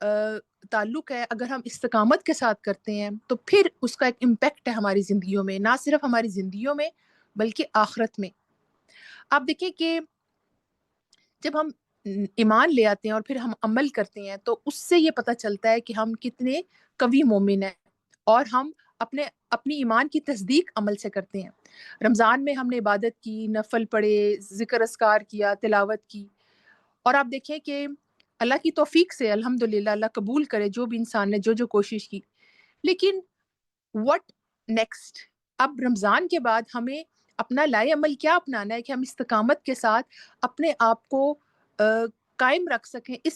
تعلق ہے اگر ہم استقامت کے ساتھ کرتے ہیں تو پھر اس کا ایک امپیکٹ ہے ہماری زندگیوں میں، نہ صرف ہماری زندگیوں میں بلکہ آخرت میں۔ آپ دیکھیں کہ جب ہم ایمان لے آتے ہیں اور پھر ہم عمل کرتے ہیں تو اس سے یہ پتہ چلتا ہے کہ ہم کتنے قوی مومن ہیں، اور ہم اپنی ایمان کی تصدیق عمل سے کرتے ہیں۔ رمضان میں ہم نے عبادت کی، نفل پڑھے، ذکر اذکار کیا، تلاوت کی، اور آپ دیکھیں کہ اللہ کی توفیق سے الحمدللہ اللہ قبول کرے جو بھی انسان نے جو کوشش کی۔ لیکن what next؟ اب رمضان کے بعد ہمیں اپنا لائے عمل کیا اپنانا ہے کہ ہم استقامت کے ساتھ اپنے آپ کو قائم رکھ سکیں اس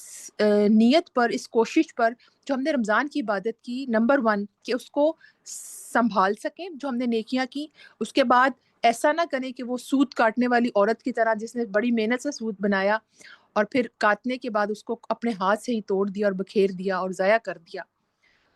نیت پر، اس کوشش پر جو ہم نے رمضان کی عبادت کی، نمبر 1 کہ اس کو سنبھال سکیں جو ہم نے نیکیاں کی، اس کے بعد ایسا نہ کریں کہ وہ سود کاٹنے والی عورت کی طرح جس نے بڑی محنت سے سود بنایا اور پھر کاٹنے کے بعد اس کو اپنے ہاتھ سے ہی توڑ دیا اور بکھیر دیا اور ضائع کر دیا۔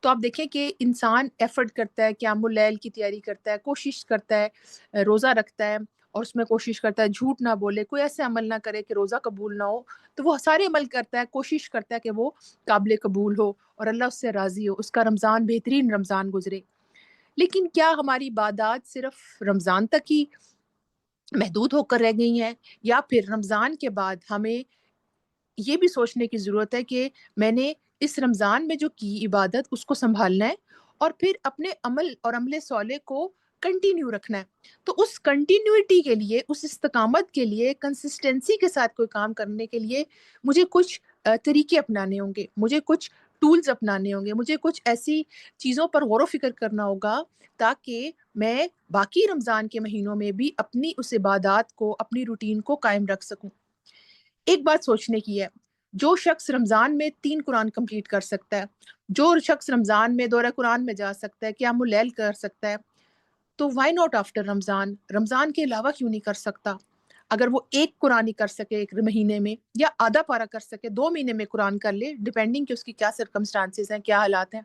تو آپ دیکھیں کہ انسان ایفرٹ کرتا ہے، قیام اللیل کی تیاری کرتا ہے، کوشش کرتا ہے، روزہ رکھتا ہے، اور اس میں کوشش کرتا ہے جھوٹ نہ بولے، کوئی ایسے عمل نہ کرے کہ روزہ قبول نہ ہو، تو وہ سارے عمل کرتا ہے، کوشش کرتا ہے کہ وہ قابل قبول ہو اور اللہ اس سے راضی ہو، اس کا رمضان بہترین رمضان گزرے۔ لیکن کیا ہماری عبادات صرف رمضان تک ہی محدود ہو کر رہ گئی ہیں، یا پھر رمضان کے بعد ہمیں یہ بھی سوچنے کی ضرورت ہے کہ میں نے اس رمضان میں جو کی عبادت اس کو سنبھالنا ہے اور پھر اپنے عمل اور عمل صالح کو کنٹینیو رکھنا ہے۔ تو اس کنٹینیوٹی کے لیے، اس استقامت کے لیے، کنسسٹنسی کے ساتھ کوئی کام کرنے کے لیے مجھے کچھ طریقے اپنانے ہوں گے، مجھے کچھ ٹولز اپنانے ہوں گے، مجھے کچھ ایسی چیزوں پر غور و فکر کرنا ہوگا تاکہ میں باقی رمضان کے مہینوں میں بھی اپنی اس عبادات کو، اپنی روٹین کو قائم رکھ سکوں۔ ایک بات سوچنے کی ہے، جو شخص رمضان میں 3 قرآن کمپلیٹ کر سکتا ہے، جو شخص رمضان میں دورہ قرآن میں جا سکتا ہے، قیام اللیل کر سکتا ہے، تو وائی ناٹ آفٹر رمضان؟ رمضان کے علاوہ کیوں نہیں کر سکتا؟ اگر وہ 1 قرآن ہی کر سکے 1 مہینے میں، یا آدھا پارہ کر سکے 2 مہینے میں قرآن کر لے، ڈیپینڈنگ کہ اس کی کیا سرکمسٹانسز ہیں، کیا حالات ہیں۔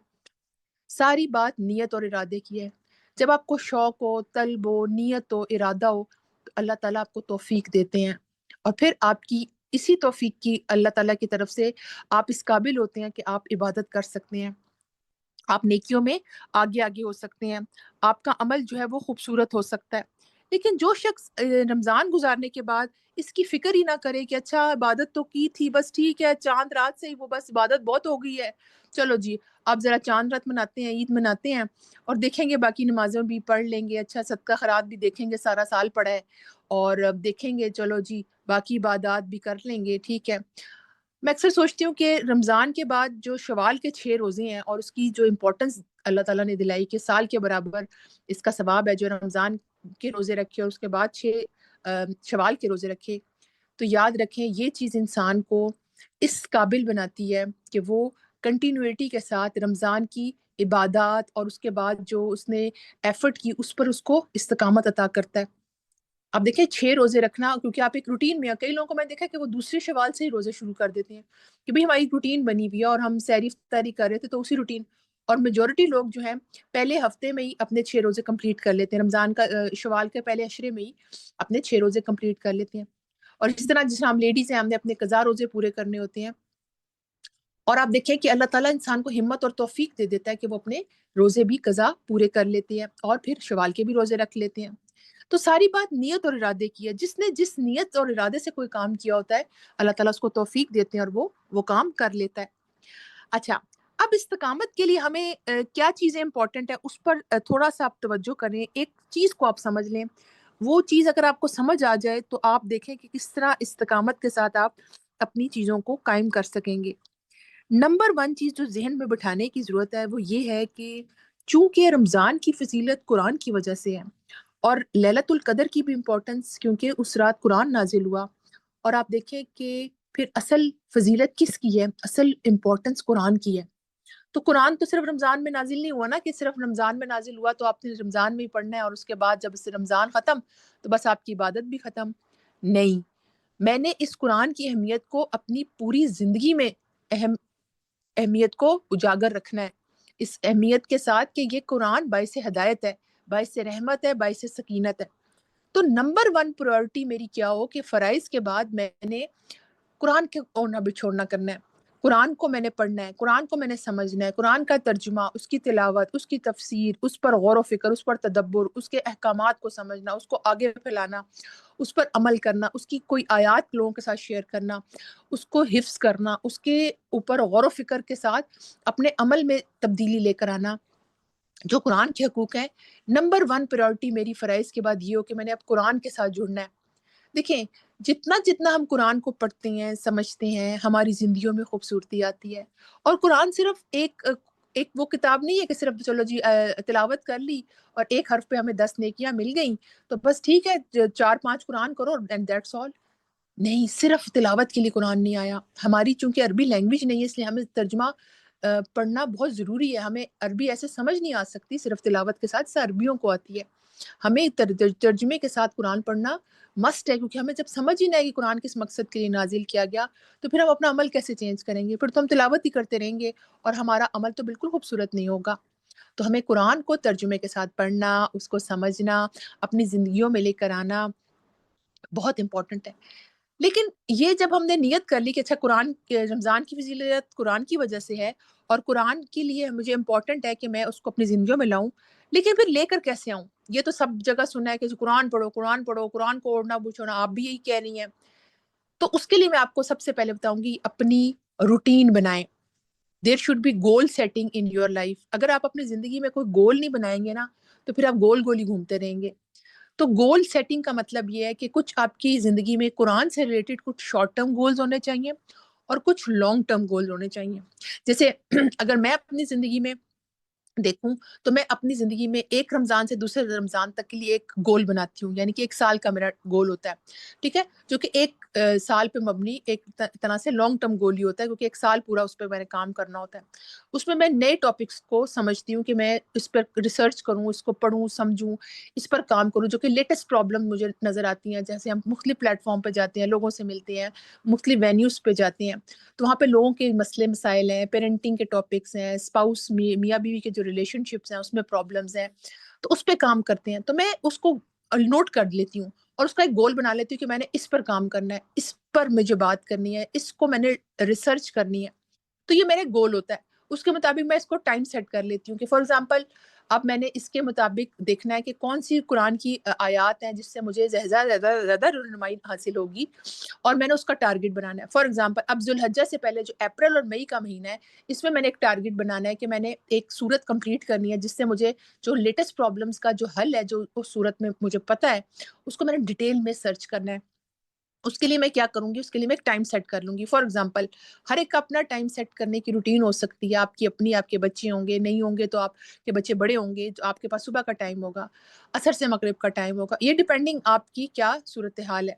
ساری بات نیت اور ارادے کی ہے۔ جب آپ کو شوق ہو، طلب ہو، نیت ہو، ارادہ ہو، تو اللہ تعالیٰ آپ کو توفیق دیتے ہیں، اور پھر آپ کی اسی توفیق کی اللہ تعالیٰ کی طرف سے آپ اس قابل ہوتے ہیں کہ آپ عبادت کر سکتے ہیں، آپ نیکیوں میں آگے آگے ہو سکتے ہیں، آپ کا عمل جو ہے وہ خوبصورت ہو سکتا ہے۔ لیکن جو شخص رمضان گزارنے کے بعد اس کی فکر ہی نہ کرے کہ اچھا عبادت تو کی تھی، بس ٹھیک ہے، چاند رات سے ہی وہ بس عبادت بہت ہو گئی ہے، چلو جی آپ ذرا چاند رات مناتے ہیں، عید مناتے ہیں، اور دیکھیں گے باقی نمازوں بھی پڑھ لیں گے، اچھا صدقہ خیرات بھی دیکھیں گے، سارا سال پڑا ہے، اور دیکھیں گے چلو جی باقی عبادات بھی کر لیں گے، ٹھیک ہے۔ میں اکثر سوچتی ہوں کہ رمضان کے بعد جو شوال کے 6 روزے ہیں اور اس کی جو امپورٹنس اللہ تعالیٰ نے دلائی کہ سال کے برابر اس کا ثواب ہے جو رمضان کے روزے رکھے اور اس کے بعد 6 شوال کے روزے رکھے، تو یاد رکھیں یہ چیز انسان کو اس قابل بناتی ہے کہ وہ کنٹینیوٹی کے ساتھ رمضان کی عبادات اور اس کے بعد جو اس نے ایفرٹ کی اس پر اس کو استقامت عطا کرتا ہے۔ اب دیکھیں 6 روزے رکھنا، کیونکہ آپ ایک روٹین میں، کئی لوگوں کو میں دیکھا کہ وہ دوسرے شوال سے ہی روزے شروع کر دیتے ہیں کہ بھئی ہماری روٹین بنی ہوئی ہے اور ہم سحری افطاری کر رہے تھے تو اسی روٹین، اور میجورٹی لوگ جو ہیں پہلے ہفتے میں ہی اپنے 6 روزے کمپلیٹ کر لیتے ہیں، رمضان کا شوال کے پہلے عشرے میں ہی اپنے 6 روزے کمپلیٹ کر لیتے ہیں۔ اور اس طرح جس ہم لیڈیز ہیں ہم نے اپنے قضا روزے پورے کرنے ہوتے ہیں، اور آپ دیکھیں کہ اللہ تعالیٰ انسان کو ہمت اور توفیق دے دیتا ہے کہ وہ اپنے روزے بھی قضا پورے کر لیتے ہیں اور پھر شوال کے بھی روزے رکھ لیتے ہیں۔ تو ساری بات نیت اور ارادے کی ہے، جس نے جس نیت اور ارادے سے کوئی کام کیا ہوتا ہے اللہ تعالیٰ اس کو توفیق دیتے ہیں اور وہ کام کر لیتا ہے۔ اچھا، اب استقامت کے لیے ہمیں کیا چیزیں امپورٹنٹ ہیں اس پر تھوڑا سا آپ توجہ کریں، ایک چیز کو آپ سمجھ لیں، وہ چیز اگر آپ کو سمجھ آ جائے تو آپ دیکھیں کہ کس طرح استقامت کے ساتھ آپ اپنی چیزوں کو قائم کر سکیں گے۔ نمبر 1 چیز جو ذہن میں بٹھانے کی ضرورت ہے وہ یہ ہے کہ چونکہ رمضان کی فضیلت قرآن کی وجہ سے ہے، اور لیلۃ القدر کی بھی امپورٹنس کیونکہ اس رات قرآن نازل ہوا، اور آپ دیکھیں کہ پھر اصل فضیلت کس کی ہے، اصل امپورٹنس قرآن کی ہے۔ تو قرآن تو صرف رمضان میں نازل نہیں ہوا نا کہ صرف رمضان میں نازل ہوا تو آپ نے رمضان میں ہی پڑھنا ہے اور اس کے بعد جب سے رمضان ختم تو بس آپ کی عبادت بھی ختم۔ نہیں، میں نے اس قرآن کی اہمیت کو اپنی پوری زندگی میں اہمیت کو اجاگر رکھنا ہے، اس اہمیت کے ساتھ کہ یہ قرآن باعث ہدایت ہے، باعث رحمت ہے، باعث سکینت ہے۔ تو نمبر 1 پرائورٹی میری کیا ہو کہ فرائض کے بعد میں نے قرآن کے اوڑھنا بچھوڑنا کرنا ہے، قرآن کو میں نے پڑھنا ہے، قرآن کو میں نے سمجھنا ہے، قرآن کا ترجمہ، اس کی تلاوت، اس کی تفسیر، اس پر غور و فکر، اس پر تدبر، اس کے احکامات کو سمجھنا، اس کو آگے پھیلانا، اس پر عمل کرنا، اس کی کوئی آیات لوگوں کے ساتھ شیئر کرنا، اس کو حفظ کرنا، اس کے اوپر غور و فکر کے ساتھ اپنے عمل میں تبدیلی لے کر آنا، جو قرآن کے حقوق ہیں۔ نمبر 1 پریورٹی میری فرائض کے بعد یہ ہو کہ میں نے اب قرآن کے ساتھ جڑنا ہے۔ دیکھیں، جتنا ہم قرآن کو پڑھتے ہیں، سمجھتے ہیں، ہماری زندگیوں میں خوبصورتی آتی ہے۔ اور قرآن صرف ایک وہ کتاب نہیں ہے کہ صرف چلو جی تلاوت کر لی اور ایک حرف پہ ہمیں 10 نیکیاں مل گئیں تو بس ٹھیک ہے 4-5 قرآن کرو اینڈ دیٹس آل۔ نہیں، صرف تلاوت کے لیے قرآن نہیں آیا۔ ہماری چونکہ عربی لینگویج نہیں ہے، اس لیے ہمیں ترجمہ پڑھنا بہت ضروری ہے۔ ہمیں عربی ایسے سمجھ نہیں آ سکتی صرف تلاوت کے ساتھ، عربیوں کو آتی ہے۔ ہمیں ترجمے کے ساتھ قرآن پڑھنا مسٹ ہے، کیونکہ ہمیں جب سمجھ ہی نہیں آئے کہ قرآن کس مقصد کے لیے نازل کیا گیا تو پھر ہم اپنا عمل کیسے چینج کریں گے؟ پھر تو ہم تلاوت ہی کرتے رہیں گے اور ہمارا عمل تو بالکل خوبصورت نہیں ہوگا۔ تو ہمیں قرآن کو ترجمے کے ساتھ پڑھنا، اس کو سمجھنا، اپنی زندگیوں میں لے کر آنا بہت امپورٹنٹ ہے۔ لیکن یہ جب ہم نے نیت کر لی کہ اچھا قرآن رمضان کی فضیلت قرآن کی وجہ سے ہے اور قرآن کے لیے مجھے امپورٹنٹ ہے کہ میں اس کو اپنی زندگیوں میں لاؤں، لیکن پھر لے کر کیسے آؤں؟ یہ تو سب جگہ سنا ہے کہ قرآن پڑھو، قرآن پڑھو، قرآن کو اوڑھنا بچھونا، آپ بھی یہی کہہ رہی ہیں۔ تو اس کے لیے میں آپ کو سب سے پہلے بتاؤں گی اپنی روٹین بنائیں۔ There should be goal setting in your life. اگر آپ اپنی زندگی میں کوئی گول نہیں بنائیں گے نا تو پھر آپ گول گول ہی گھومتے رہیں گے۔ تو گول سیٹنگ کا مطلب یہ ہے کہ کچھ آپ کی زندگی میں قرآن سے ریلیٹڈ کچھ شارٹ ٹرم گولز ہونے چاہیے اور کچھ لانگ ٹرم گولز ہونے چاہیے۔ جیسے اگر میں اپنی زندگی میں دیکھوں تو میں اپنی زندگی میں ایک رمضان سے دوسرے رمضان تک کے لیے ایک گول بناتی ہوں، یعنی کہ 1 سال کا میرا گول ہوتا ہے، ٹھیک ہے، جو کہ ایک سال پہ مبنی ایک طرح سے لانگ ٹرم گول ہی ہوتا ہے، کیونکہ 1 سال پورا اس پہ میں نے کام کرنا ہوتا ہے۔ اس میں میں نئے ٹاپکس کو سمجھتی ہوں کہ میں اس پر ریسرچ کروں، اس کو پڑھوں، سمجھوں، اس پر کام کروں، جو کہ لیٹسٹ پرابلم مجھے نظر آتی ہیں۔ جیسے ہم مختلف پلیٹ فارم پہ جاتے ہیں، لوگوں سے ملتے ہیں، مختلف وینیوز پہ جاتے ہیں، تو وہاں پہ لوگوں کے مسئلے مسائل ہیں، پیرنٹنگ کے ٹاپکس ہیں، اسپاؤس میاں بیوی کے جو ریلیشن شپس ہیں اس میں پرابلمز ہیں، تو اس پہ کام کرتے ہیں۔ تو میں اس کو نوٹ کر لیتی ہوں اور اس کا ایک گول بنا لیتی ہوں کہ میں نے اس پر کام کرنا ہے، اس پر مجھے بات کرنی ہے، اس کو میں نے ریسرچ کرنی ہے۔ تو یہ میرا گول ہوتا ہے۔ اس کے مطابق میں اس کو ٹائم سیٹ کر لیتی ہوں کہ فار ایگزامپل اب میں نے اس کے مطابق دیکھنا ہے کہ کون سی قرآن کی آیات ہیں جس سے مجھے زیادہ رہنمائی حاصل ہوگی، اور میں نے اس کا ٹارگٹ بنانا ہے۔ فار ایگزامپل اب ذوالحجہ سے پہلے جو اپریل اور مئی کا مہینہ ہے، اس میں نے ایک ٹارگٹ بنانا ہے کہ میں نے ایک سورت کمپلیٹ کرنی ہے جس سے مجھے جو لیٹسٹ پرابلمس کا جو حل ہے، جو اس سورت میں مجھے پتہ ہے، اس کو میں نے ڈیٹیل میں سرچ کرنا ہے۔ اس کے لیے میں کیا کروں گی؟ اس کے لیے میں ایک ٹائم سیٹ کر لوں گی۔ فار ایگزامپل ہر ایک کا اپنا ٹائم سیٹ کرنے کی روٹین ہو سکتی ہے، آپ کی اپنی، آپ کے بچے ہوں گے، نہیں ہوں گے تو آپ کے بچے بڑے ہوں گے، تو آپ کے پاس صبح کا ٹائم ہوگا، عصر سے مغرب کا ٹائم ہوگا، یہ ڈیپینڈنگ آپ کی کیا صورتحال ہے۔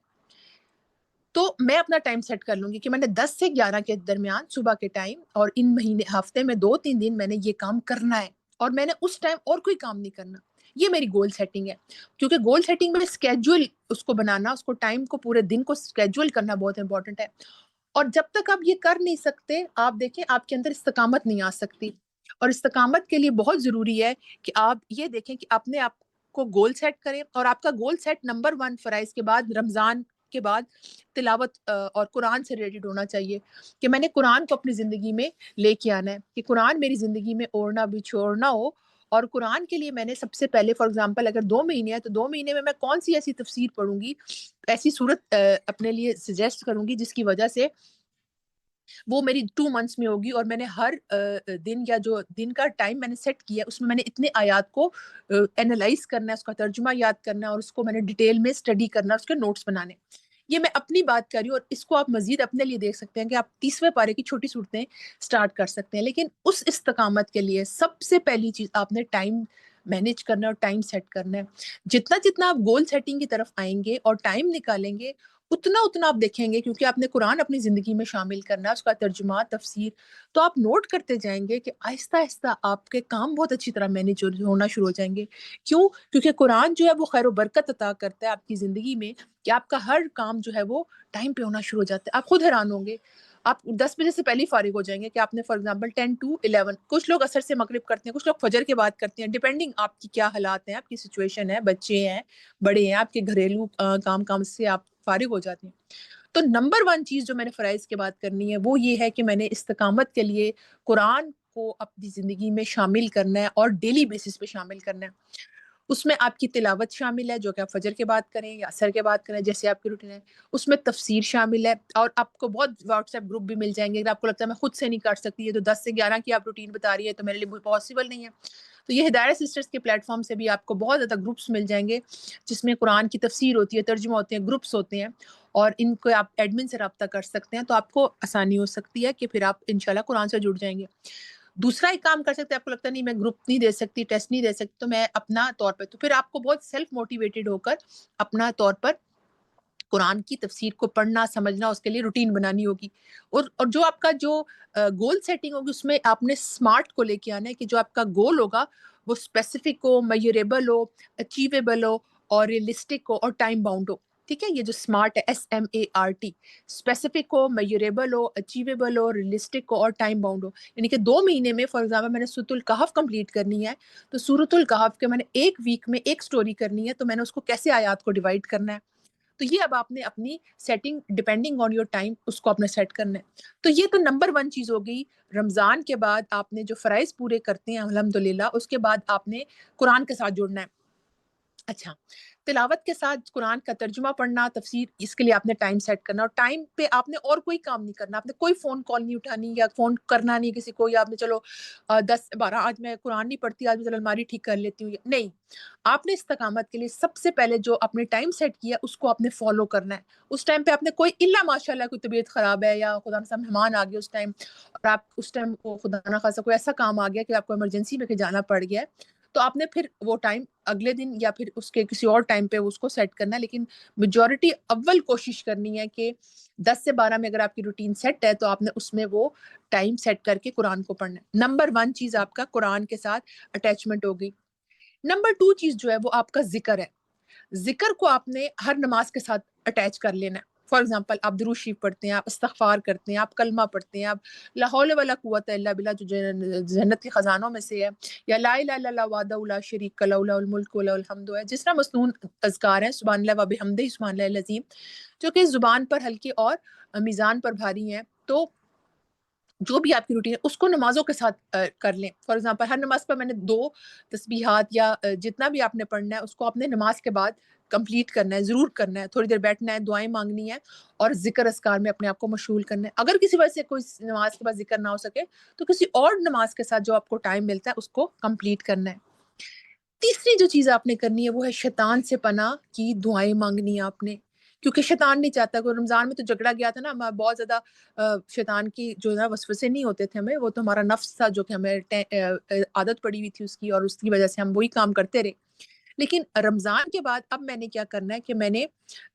تو میں اپنا ٹائم سیٹ کر لوں گی کہ میں نے 10 سے 11 کے درمیان صبح کے ٹائم، اور ان مہینے ہفتے میں 2-3 دن میں نے یہ کام کرنا ہے، اور میں نے اس ٹائم اور کوئی کام نہیں کرنا۔ یہ میری گول سیٹنگ ہے، کیونکہ گول سیٹنگ میں اسکیجول اس کو بنانا، اس کو ٹائم کو پورے دن کو اسکیجول کرنا بہت امپورٹنٹ ہے۔ اور جب تک آپ یہ کر نہیں سکتے، آپ دیکھیں آپ کے اندر استقامت نہیں آ سکتی۔ اور استقامت کے لیے بہت ضروری ہے کہ آپ یہ دیکھیں کہ اپنے آپ کو گول سیٹ کریں، اور آپ کا گول سیٹ نمبر 1 فرائض کے بعد، رمضان کے بعد تلاوت اور قرآن سے ریلیٹڈ ہونا چاہیے، کہ میں نے قرآن کو اپنی زندگی میں لے کے آنا ہے، کہ قرآن میری زندگی میں اوڑھنا بچھوڑنا ہو۔ اور قرآن کے لیے میں نے سب سے پہلے فار ایگزامپل اگر 2 مہینے ہیں تو 2 مہینے میں کون سی ایسی تفسیر پڑھوں گی، ایسی صورت اپنے لیے سجیسٹ کروں گی جس کی وجہ سے وہ میری 2 منتھس میں ہوگی، اور میں نے ہر دن یا جو دن کا ٹائم میں نے سیٹ کیا اس میں نے اتنے آیات کو اینالائز کرنا ہے، اس کا ترجمہ یاد کرنا ہے، اور اس کو میں نے ڈیٹیل میں اسٹڈی کرنا ہے، اس کے نوٹس بنانے۔ یہ میں اپنی بات کر رہی ہوں، اور اس کو آپ مزید اپنے لیے دیکھ سکتے ہیں کہ آپ 30ویں پارے کی چھوٹی صورتیں سٹارٹ کر سکتے ہیں۔ لیکن اس استقامت کے لیے سب سے پہلی چیز آپ نے ٹائم مینیج کرنا ہے اور ٹائم سیٹ کرنا ہے۔ جتنا آپ گول سیٹنگ کی طرف آئیں گے اور ٹائم نکالیں گے، اتنا آپ دیکھیں گے، کیونکہ آپ نے قرآن اپنی زندگی میں شامل کرنا ہے، اس کا ترجمہ، تفسیر، تو آپ نوٹ کرتے جائیں گے کہ آہستہ آہستہ آپ کے کام بہت اچھی طرح مینیج ہونا شروع ہو جائیں گے۔ کیوں؟ کیونکہ قرآن جو ہے وہ خیر و برکت عطا کرتا ہے آپ کی زندگی میں، کہ آپ کا ہر کام جو ہے وہ ٹائم پہ ہونا شروع ہو جاتا ہے۔ آپ خود حیران ہوں گے، آپ 10 بجے سے پہلے ہی فارغ ہو جائیں گے کہ آپ نے فار ایگزامپل 10 to 11، کچھ لوگ عصر سے مغرب کرتے ہیں، کچھ لوگ فجر کے بعد کرتے ہیں، ڈیپینڈنگ آپ کی کیا حالات ہیں، آپ کی سچویشن ہے، بچے ہیں، بڑے ہیں، آپ کے گھریلو کام سے آپ فارغ ہو جاتے ہیں۔ تو نمبر 1 چیز جو میں نے فرائض کی بات کرنی ہے وہ یہ ہے کہ میں نے استقامت کے لیے قرآن کو اپنی زندگی میں شامل کرنا ہے اور ڈیلی بیسس پہ شامل کرنا ہے. اس میں آپ کی تلاوت شامل ہے جو کہ آپ فجر کے بعد کریں یا عصر کے بعد کریں جیسے آپ کی روٹین ہے. اس میں تفسیر شامل ہے اور آپ کو بہت واٹس ایپ گروپ بھی مل جائیں گے. اگر آپ کو لگتا ہے میں خود سے نہیں کر سکتی ہے تو 10 سے 11 کی آپ روٹین بتا رہی ہے تو میرے لیے پاسبل نہیں ہے, تو یہ ہدایت سسٹرز کے پلیٹ فارم سے بھی آپ کو بہت زیادہ گروپس مل جائیں گے جس میں قرآن کی تفسیر ہوتی ہے, ترجمہ ہوتے ہیں, گروپس ہوتے ہیں, اور ان کو آپ ایڈمن سے رابطہ کر سکتے ہیں, تو آپ کو آسانی ہو سکتی ہے کہ پھر آپ انشاءاللہ قرآن سے جڑ جائیں گے. دوسرا ایک کام کر سکتے ہیں, آپ کو لگتا نہیں میں گروپ نہیں دے سکتی, ٹیسٹ نہیں دے سکتی, تو میں اپنا طور پہ, تو پھر آپ کو بہت سیلف موٹیویٹڈ ہو کر اپنا طور پر قرآن کی تفسیر کو پڑھنا سمجھنا, اس کے لیے روٹین بنانی ہوگی. اور جو آپ کا جو گول سیٹنگ ہوگی اس میں آپ نے اسمارٹ کو لے کے آنا ہے کہ جو آپ کا گول ہوگا وہ اسپیسیفک ہو, میجریبل ہو, اچیویبل ہو اور ریئلسٹک ہو اور ٹائم باؤنڈ ہو. ٹھیک ہے, یہ جو اسمارٹ ہے SMART, اسپیسیفک ہو, میجریبل ہو, اچیویبل ہو, ریئلسٹک ہو اور ٹائم باؤنڈ ہو. یعنی کہ 2 مہینے میں فار ایگزامپل میں نے سورۃ الکہف کمپلیٹ کرنی ہے, تو سورۃ الکہف کے میں نے 1 ویک میں 1 سٹوری کرنی ہے, تو میں نے اس کو کیسے آیات کو ڈیوائڈ کرنا ہے. تو یہ اب آپ نے اپنی setting depending on your time اس کو اپنے سیٹ کرنا ہے. تو یہ تو نمبر 1 چیز ہو گئی. رمضان کے بعد آپ نے جو فرائض پورے کرتے ہیں الحمدللہ, اس کے بعد آپ نے قرآن کے ساتھ جڑنا ہے. اچھا, تلاوت کے ساتھ قرآن کا ترجمہ پڑھنا, تفسیر, اس کے لیے آپ نے ٹائم سیٹ کرنا, اور ٹائم پہ آپ نے اور کوئی کام نہیں کرنا. آپ نے کوئی فون کال نہیں اٹھانی یا فون کرنا نہیں کسی کو, یا آپ نے چلو 10-12 آج میں قرآن نہیں پڑھتی, آج میں چلو الماری ٹھیک کر لیتی ہوں, نہیں. آپ نے استقامت کے لیے سب سے پہلے جو آپ نے ٹائم سیٹ کیا اس کو آپ نے فالو کرنا ہے. اس ٹائم پہ آپ نے کوئی الا ماشاء اللہ کوئی طبیعت خراب ہے یا خدا نخواستہ مہمان آ گئے اس ٹائم, اور آپ اس ٹائم کو خدا نخواستہ کوئی ایسا کام آ گیا کہ آپ کو ایمرجنسی میں کہ جانا پڑ گیا ہے, تو آپ نے پھر وہ ٹائم اگلے دن یا پھر اس کے کسی اور ٹائم پہ اس کو سیٹ کرنا ہے. لیکن میجورٹی اول کوشش کرنی ہے کہ 10 سے 12 میں اگر آپ کی روٹین سیٹ ہے تو آپ نے اس میں وہ ٹائم سیٹ کر کے قرآن کو پڑھنا ہے. نمبر 1 چیز آپ کا قرآن کے ساتھ اٹیچمنٹ ہو گئی. نمبر 2 چیز جو ہے وہ آپ کا ذکر ہے. ذکر کو آپ نے ہر نماز کے ساتھ اٹیچ کر لینا ہے. فار ایگزامپل آپ درود شریف پڑھتے ہیں, آپ استغفار کرتے ہیں, آپ کلمہ پڑھتے ہیں, آپ لا حول ولا قوت الا باللہ جو جنت کے خزانوں میں سے ہے, یا لا الہ الا اللہ وحدہ لا شریک لہ لہ الملک و لہ الحمد ہے, جس طرح مسنون اذکار ہیں سبحان اللہ و بحمدہ سبحان اللہ العظیم, جو کہ زبان پر ہلکے اور میزان پر بھاری ہیں. تو جو بھی آپ کی روٹین ہے اس کو نمازوں کے ساتھ کر لیں. فار ایگزامپل ہر نماز پر میں نے 2 تسبیحات یا جتنا بھی آپ نے پڑھنا ہے اس کو آپ نے نماز کے بعد کمپلیٹ کرنا ہے, ضرور کرنا ہے. تھوڑی دیر بیٹھنا ہے, دعائیں مانگنی ہے اور ذکر اذکار میں اپنے آپ کو مشغول کرنا ہے. اگر کسی وجہ سے کوئی نماز کے بعد ذکر نہ ہو سکے تو کسی اور نماز کے ساتھ جو آپ کو ٹائم ملتا ہے اس کو کمپلیٹ کرنا ہے. تیسری جو چیز آپ نے کرنی ہے وہ ہے شیطان سے پناہ کی دعائیں مانگنی ہے آپ نے, کیونکہ شیطان نہیں چاہتا. کہ رمضان میں تو جھگڑا گیا تھا نا, ہمیں بہت زیادہ شیطان کی جو ہے وسوسے نہیں ہوتے تھے ہمیں, وہ تو ہمارا نفس تھا جو کہ ہمیں عادت پڑی ہوئی تھی اس کی, اور اس کی وجہ سے ہم وہی کام کرتے رہے. لیکن رمضان کے بعد اب میں نے کیا کرنا ہے کہ میں نے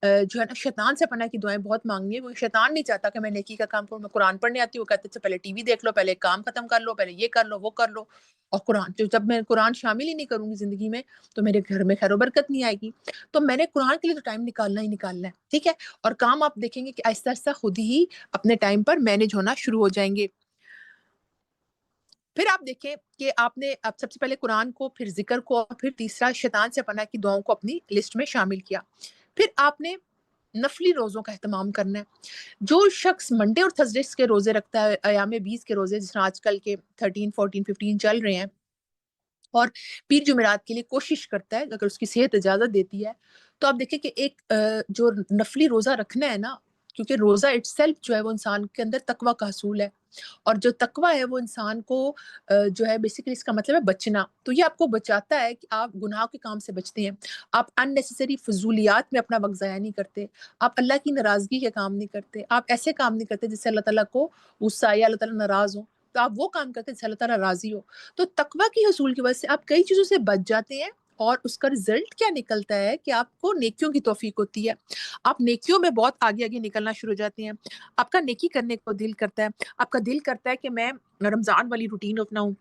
جو ہے نا شیطان سے پناہ کی دعائیں بہت مانگنی ہے. وہ شیطان نہیں چاہتا کہ میں نیکی کا کام کروں. میں قرآن پڑھنے آتی ہوں, وہ کہتے ہیں پہلے ٹی وی دیکھ لو, پہلے کام ختم کر لو, پہلے یہ کر لو, وہ کر لو. اور قرآن جب میں قرآن شامل ہی نہیں کروں گی زندگی میں تو میرے گھر میں خیر و برکت نہیں آئے گی. تو میں نے قرآن کے لیے تو ٹائم نکالنا ہی نکالنا ہے. ٹھیک ہے, اور کام آپ دیکھیں گے کہ آہستہ آہستہ خود ہی اپنے ٹائم پر مینج ہونا شروع ہو جائیں گے. پھر آپ دیکھیں کہ آپ نے اب سب سے پہلے قرآن کو, پھر ذکر کو, اور پھر تیسرا شیطان سے پناہ کی دعاؤں کو اپنی لسٹ میں شامل کیا. پھر آپ نے نفلی روزوں کا اہتمام کرنا ہے. جو شخص منڈے اور تھرسڈے کے روزے رکھتا ہے, ایام 20 کے روزے جس طرح آج کل کے 13 14 15 چل رہے ہیں, اور پیر جمعرات کے لیے کوشش کرتا ہے اگر اس کی صحت اجازت دیتی ہے, تو آپ دیکھیں کہ ایک جو نفلی روزہ رکھنا ہے نا, کیونکہ روزہ اٹ سیلف جو ہے وہ انسان کے اندر تقویٰ کا حصول ہے, اور جو تقویٰ ہے وہ انسان کو جو ہے بیسیکلی اس کا مطلب ہے بچنا. تو یہ آپ کو بچاتا ہے کہ آپ گناہ کے کام سے بچتے ہیں, آپ ان نیسیسری فضولیات میں اپنا وقت ضائع نہیں کرتے, آپ اللہ کی ناراضگی کے کام نہیں کرتے, آپ ایسے کام نہیں کرتے جس سے اللہ تعالیٰ کو غصہ آئے یا اللہ تعالیٰ ناراض ہو, تو آپ وہ کام کرتے ہیں جس سے اللہ تعالیٰ راضی ہو. تو تقویٰ کی حصول کی وجہ سے آپ کئی چیزوں سے بچ جاتے ہیں, اور اس کا رزلٹ کیا نکلتا ہے کہ آپ کو نیکیوں کی توفیق ہوتی ہے. آپ نیکیوں میں بہت آگے آگے نکلنا شروع ہو جاتے ہیں. آپ کا نیکی کرنے کو دل کرتا ہے, آپ کا دل کرتا ہے کہ میں رمضان والی روٹین اپناؤں.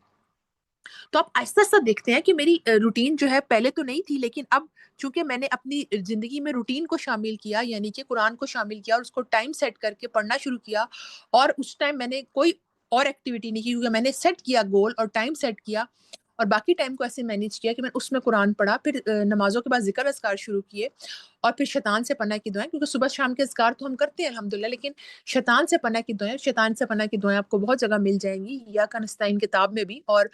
تو آپ آہستہ آہستہ دیکھتے ہیں کہ میری روٹین جو ہے پہلے تو نہیں تھی, لیکن اب چونکہ میں نے اپنی زندگی میں روٹین کو شامل کیا, یعنی کہ قرآن کو شامل کیا اور اس کو ٹائم سیٹ کر کے پڑھنا شروع کیا, اور اس ٹائم میں نے کوئی اور ایکٹیویٹی نہیں کی کیونکہ میں نے سیٹ کیا گول اور ٹائم سیٹ کیا, اور باقی ٹائم کو ایسے مینیج کیا کہ میں اس میں قرآن پڑھا, پھر نمازوں کے بعد ذکر اذکار شروع کیے, اور پھر شیطان سے پناہ کی دعائیں، کیونکہ صبح شام کے اذکار تو ہم کرتے ہیں الحمدللہ، لیکن شیطان سے پناہ کی دعائیں، شیطان سے پناہ کی دعائیں آپ کو بہت جگہ مل جائیں گی، یا کنستائن کتاب میں بھی، اور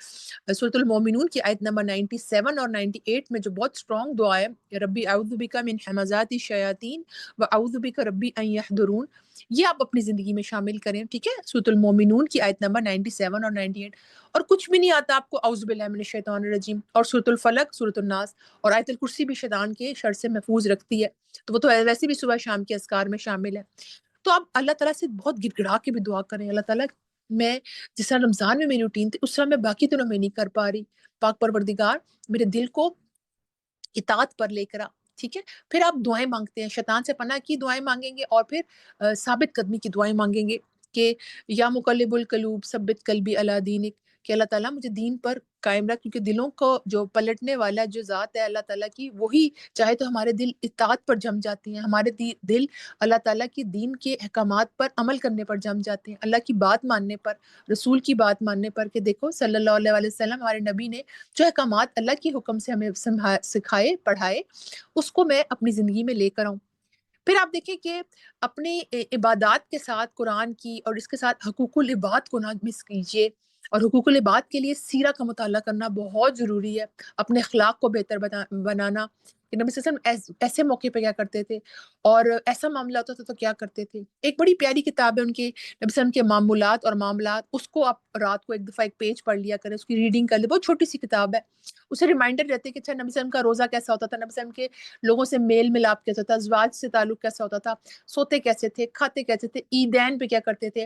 سورۃ المومنون کی آیت نمبر 97 اور 98 میں جو بہت اسٹرانگ دعا ہے، ربی اعوذ بک من ہمزات الشیاطین و اعوذ بک ربی ان یحضرون، یہ آپ اپنی زندگی میں شامل کریں، ٹھیک ہے؟ سورۃ المومنون کی آیت نمبر 97 اور 98۔ اور کچھ بھی نہیں آتا آپ کو، اعوذ باللہ من الشیطان الرجیم، اور سورۃ الفلق، سورۃ الناس اور آیت الکرسی بھی شیطان کے شر سے محفوظ رکھتی ہے، تو وہ تو ویسے بھی صبح شام کے اذکار میں شامل ہے۔ تو آپ اللہ تعالیٰ سے بہت گڑ گڑا کے بھی دعا کریں، اللہ تعالیٰ میں جس طرح رمضان میں میری روٹین تھی اس طرح میں باقی دنوں میں نہیں کر پا رہی، پاک پروردگار میرے دل کو اطاعت پر لے کر آ، ٹھیک ہے؟ پھر آپ دعائیں مانگتے ہیں، شیطان سے پناہ کی دعائیں مانگیں گے، اور پھر ثابت قدمی کی دعائیں مانگیں گے کہ یا مقلب القلوب ثبت قلبی علی دینک، کہ اللہ تعالیٰ مجھے دین پر قائم رکھ، کیونکہ دلوں کو جو پلٹنے والا جو ذات ہے اللہ تعالیٰ کی، وہی چاہے تو ہمارے دل اطاعت پر جم جاتی ہیں، ہمارے دل اللہ تعالیٰ کی دین کے احکامات پر عمل کرنے پر جم جاتے ہیں، اللہ کی بات ماننے پر، رسول کی بات ماننے پر، کہ دیکھو صلی اللہ علیہ وسلم ہمارے نبی نے جو احکامات اللہ کے حکم سے ہمیں سکھائے پڑھائے، اس کو میں اپنی زندگی میں لے کر آؤں۔ پھر آپ دیکھیں کہ اپنی عبادات کے ساتھ قرآن کی اور اس کے ساتھ حقوق العباد کو نہ مس کیجیے، اور حقوق العباد کے لیے سیرہ کا مطالعہ کرنا بہت ضروری ہے، اپنے اخلاق کو بہتر بنانا، کہ نبی صلی اللہ علیہ وسلم ایسے موقع پہ کیا کرتے تھے، اور ایسا معاملہ ہوتا تھا تو کیا کرتے تھے۔ ایک بڑی پیاری کتاب ہے ان کے نبی صلی اللہ علیہ وسلم کے معمولات اور معاملات، اس کو آپ رات کو ایک دفعہ ایک پیج پڑھ لیا کریں، اس کی ریڈنگ کر لیں، بہت چھوٹی سی کتاب ہے، اسے ریمائنڈر رہتے کہ اچھا نبی صلی اللہ علیہ وسلم کا روزہ کیسا ہوتا تھا، نبی صلی اللہ علیہ وسلم کے لوگوں سے میل ملاپ کیسا تھا، ازواج سے تعلق کیسا ہوتا تھا، سوتے کیسے تھے، کھاتے کیسے تھے، عیدین پہ کیا کرتے تھے،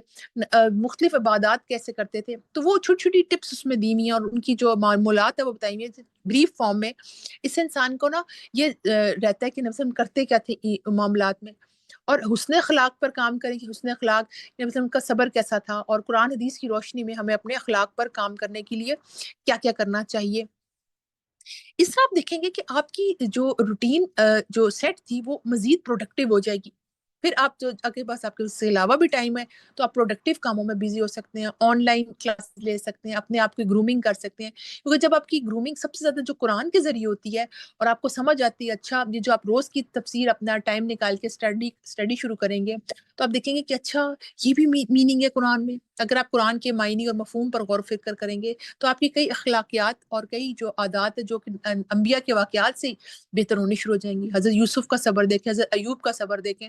مختلف عبادات کیسے کرتے تھے، تو وہ چھوٹی چھوٹی ٹپس اس میں دی ہوئی ہیں، اور ان کی جو معمولات ہے وہ بتائی ہوئی ہیں بریف فارم میں۔ اس سے انسان کو نا یہ رہتا ہے کہ نبی صلی اللہ علیہ وسلم کرتے کیا تھے معاملات میں، اور حسن اخلاق پر کام کریں کہ حسن اخلاق نبی صلی اللہ علیہ وسلم کا صبر کیسا تھا، اور قرآن حدیث کی روشنی میں ہمیں اپنے اخلاق پر کام کرنے کے لیے کیا کیا کرنا چاہیے۔ اس طرح آپ دیکھیں گے کہ آپ کی جو روٹین جو سیٹ تھی وہ مزید پروڈکٹیو ہو جائے گی، پھر آپ جو آپ کے پاس آپ کے اس سے علاوہ بھی ٹائم ہے تو آپ پروڈکٹیو کاموں میں بزی ہو سکتے ہیں، آن لائن کلاس لے سکتے ہیں، اپنے آپ کی گرومنگ کر سکتے ہیں، کیونکہ جب آپ کی گرومنگ سب سے زیادہ جو قرآن کے ذریعے ہوتی ہے اور آپ کو سمجھ آتی ہے، اچھا یہ جو آپ روز کی تفسیر اپنا ٹائم نکال کے اسٹڈی شروع کریں گے تو آپ دیکھیں گے کہ اچھا یہ بھی میننگ ہے قرآن میں۔ اگر آپ قرآن کے معنی اور مفہوم پر غور و فکر کریں گے تو آپ کی کئی اخلاقیات اور کئی جو عادات ہیں جو کہ انبیاء کے واقعات سے بہتر ہونی شروع ہو جائیں گی۔ حضرت یوسف کا صبر دیکھیں، حضرت ایوب کا صبر دیکھیں،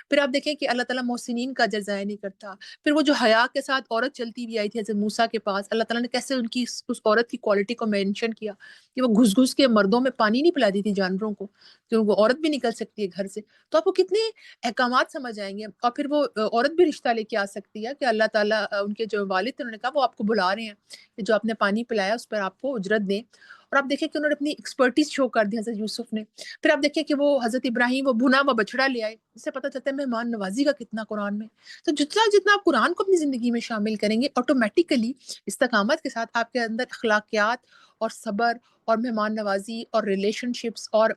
پھر آپ دیکھیں کہ اللہ تعالیٰ محسنین کا اجر ضائع نہیں کرتا۔ پھر وہ جو حیا کے ساتھ عورت چلتی ہوئی آئی تھی حضرت موسیٰ کے پاس، اللہ تعالیٰ نے کیسے ان کی اس عورت کی کوالٹی کو مینشن کیا کہ وہ گھس گھس کے مردوں میں پانی نہیں پلاتی تھی جانوروں کو، کہ وہ عورت بھی نکل سکتی ہے گھر سے، تو آپ کو کتنے احکامات سمجھ آئیں گے۔ اور پھر وہ عورت بھی رشتہ لے کے آ سکتی ہے کہ اللہ تعالیٰ ان کے جو والد تھے انہوں نے کہا وہ آپ کو بلا رہے ہیں کہ جو آپ نے پانی پلایا اس پر آپ کو اجرت دیں، اور آپ دیکھیں کہ انہوں نے اپنی ایکسپرٹیز شو کر دی حضرت یوسف نے۔ پھر آپ دیکھیں کہ وہ حضرت ابراہیم وہ بھنا ہوا بچڑا لے آئے، اس سے پتہ چلتا ہے مہمان نوازی کا کتنا قرآن میں۔ تو جتنا جتنا آپ قرآن کو اپنی زندگی میں شامل کریں گے، آٹومیٹیکلی استقامت کے ساتھ آپ کے اندر اخلاقیات اور صبر اور مہمان نوازی اور ریلیشن شپس اور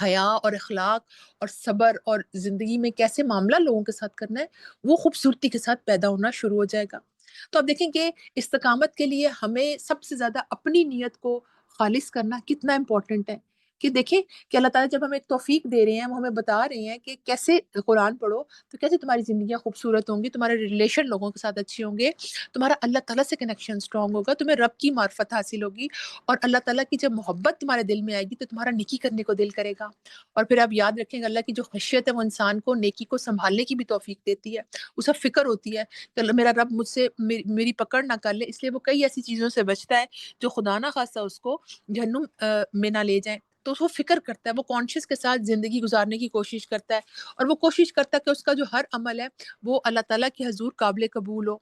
حیا اور اخلاق اور صبر اور زندگی میں کیسے معاملہ لوگوں کے ساتھ کرنا ہے وہ خوبصورتی کے ساتھ پیدا ہونا شروع ہو جائے گا۔ تو آپ دیکھیں کہ استقامت کے لیے ہمیں سب سے زیادہ اپنی نیت کو خالص کرنا کتنا امپورٹنٹ ہے، کہ دیکھیں کہ اللہ تعالیٰ جب ہمیں ایک توفیق دے رہے ہیں، وہ ہمیں بتا رہے ہیں کہ کیسے قرآن پڑھو تو کیسے تمہاری زندگیاں خوبصورت ہوں گی، تمہارے ریلیشن لوگوں کے ساتھ اچھے ہوں گے، تمہارا اللہ تعالیٰ سے کنیکشن اسٹرانگ ہوگا، تمہیں رب کی معرفت حاصل ہوگی، اور اللہ تعالیٰ کی جب محبت تمہارے دل میں آئے گی تو تمہارا نیکی کرنے کو دل کرے گا۔ اور پھر آپ یاد رکھیں گے اللہ کی جو خشیت ہے وہ انسان کو نیکی کو سنبھالنے کی بھی توفیق دیتی ہے، اسے فکر ہوتی ہے کہ اللہ میرا رب مجھ سے میری پکڑ نہ کر لے، اس لیے وہ کئی ایسی چیزوں سے بچتا ہے جو خدا نہ خواستہ اس کو جہنم میں نہ لے جائیں، تو وہ فکر کرتا ہے، وہ کانشیس کے ساتھ زندگی گزارنے کی کوشش کرتا ہے، اور وہ کوشش کرتا ہے کہ اس کا جو ہر عمل ہے وہ اللہ تعالیٰ کی حضور قابل قبول ہو۔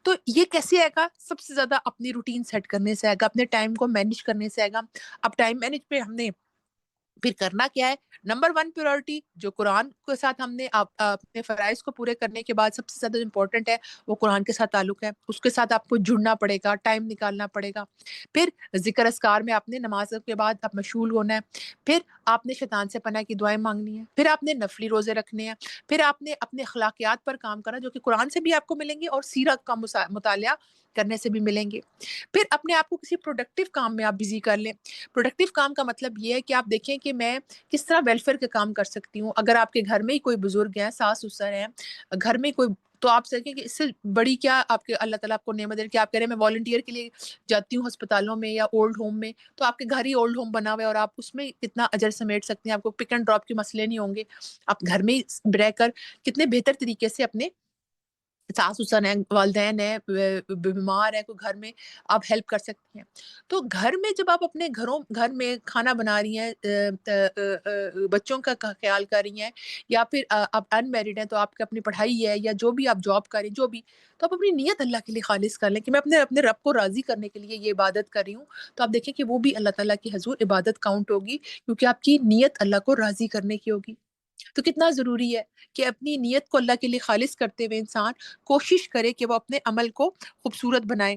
تو یہ کیسے آئے گا؟ سب سے زیادہ اپنی روٹین سیٹ کرنے سے آئے گا، اپنے ٹائم کو مینیج کرنے سے آئے گا۔ اب ٹائم مینیج پہ ہم نے پھر کرنا کیا ہے؟ نمبر 1 پیورٹی جو قرآن کے ساتھ ہم نے اپنے فرائض کو پورے کرنے کے بعد سب سے زیادہ امپورٹنٹ ہے وہ قرآن کے ساتھ تعلق ہے، اس کے ساتھ آپ کو جڑنا پڑے گا، ٹائم نکالنا پڑے گا۔ پھر ذکر اذکار میں آپ نے نماز کے بعد آپ مشغول ہونا ہے، پھر آپ نے شیطان سے پناہ کی دعائیں مانگنی ہے، پھر آپ نے نفلی روزے رکھنے ہیں، پھر آپ نے اپنے اخلاقیات پر کام کرنا جو کہ قرآن سے بھی آپ کو ملیں گے اور سیرت کا مطالعہ کرنے سے بھی ملیں گے. پھر اپنے آپ کو کسی پروڈکٹیو کام میں آپ بزی کر لیں. پروڈکٹیو کام کا مطلب یہ ہے کہ آپ دیکھیں کہ میں کس طرح ویلفیئر کے کام کر سکتی ہوں. اگر آپ کے گھر میں ہی کوئی بزرگ ہیں, ساس سسر ہیں, گھر میں کوئی, تو آپ سکیں کہ اس سے بڑی کیا آپ کے اللہ تعالیٰ آپ کو نعمت دے کہ آپ کہہ رہے ہیں میں والنٹیئر کے لیے جاتی ہوں ہسپتالوں میں یا اولڈ ہوم میں, تو آپ کے گھر ہی اولڈ ہوم بنا ہوا ہے اور آپ اس میں کتنا اجر سمیٹ سکتے ہیں. آپ کو پک اینڈ ڈراپ کے مسئلے نہیں ہوں گے. آپ گھر میں ہی رہ کر کتنے بہتر طریقے سے اپنے ساس سسر ہیں, والدین ہیں, بیمار ہیں, کوئی گھر میں, آپ ہیلپ کر سکتی ہیں. تو گھر میں جب آپ اپنے گھر میں کھانا بنا رہی ہیں, بچوں کا خیال کر رہی ہیں, یا پھر آپ ان میرڈ ہیں تو آپ کی اپنی پڑھائی ہے, یا جو بھی آپ جاب کریں, جو بھی, تو آپ اپنی نیت اللہ کے لیے خالص کر لیں کہ میں اپنے رب کو راضی کرنے کے لیے یہ عبادت کر رہی ہوں. تو آپ دیکھیں کہ وہ بھی اللہ تعالیٰ کی حضور عبادت کاؤنٹ ہوگی, کیونکہ آپ کی نیت اللہ کو راضی کرنے کی ہوگی. تو کتنا ضروری ہے کہ اپنی نیت کو اللہ کے لیے خالص کرتے ہوئے انسان کوشش کرے کہ وہ اپنے عمل کو خوبصورت بنائے.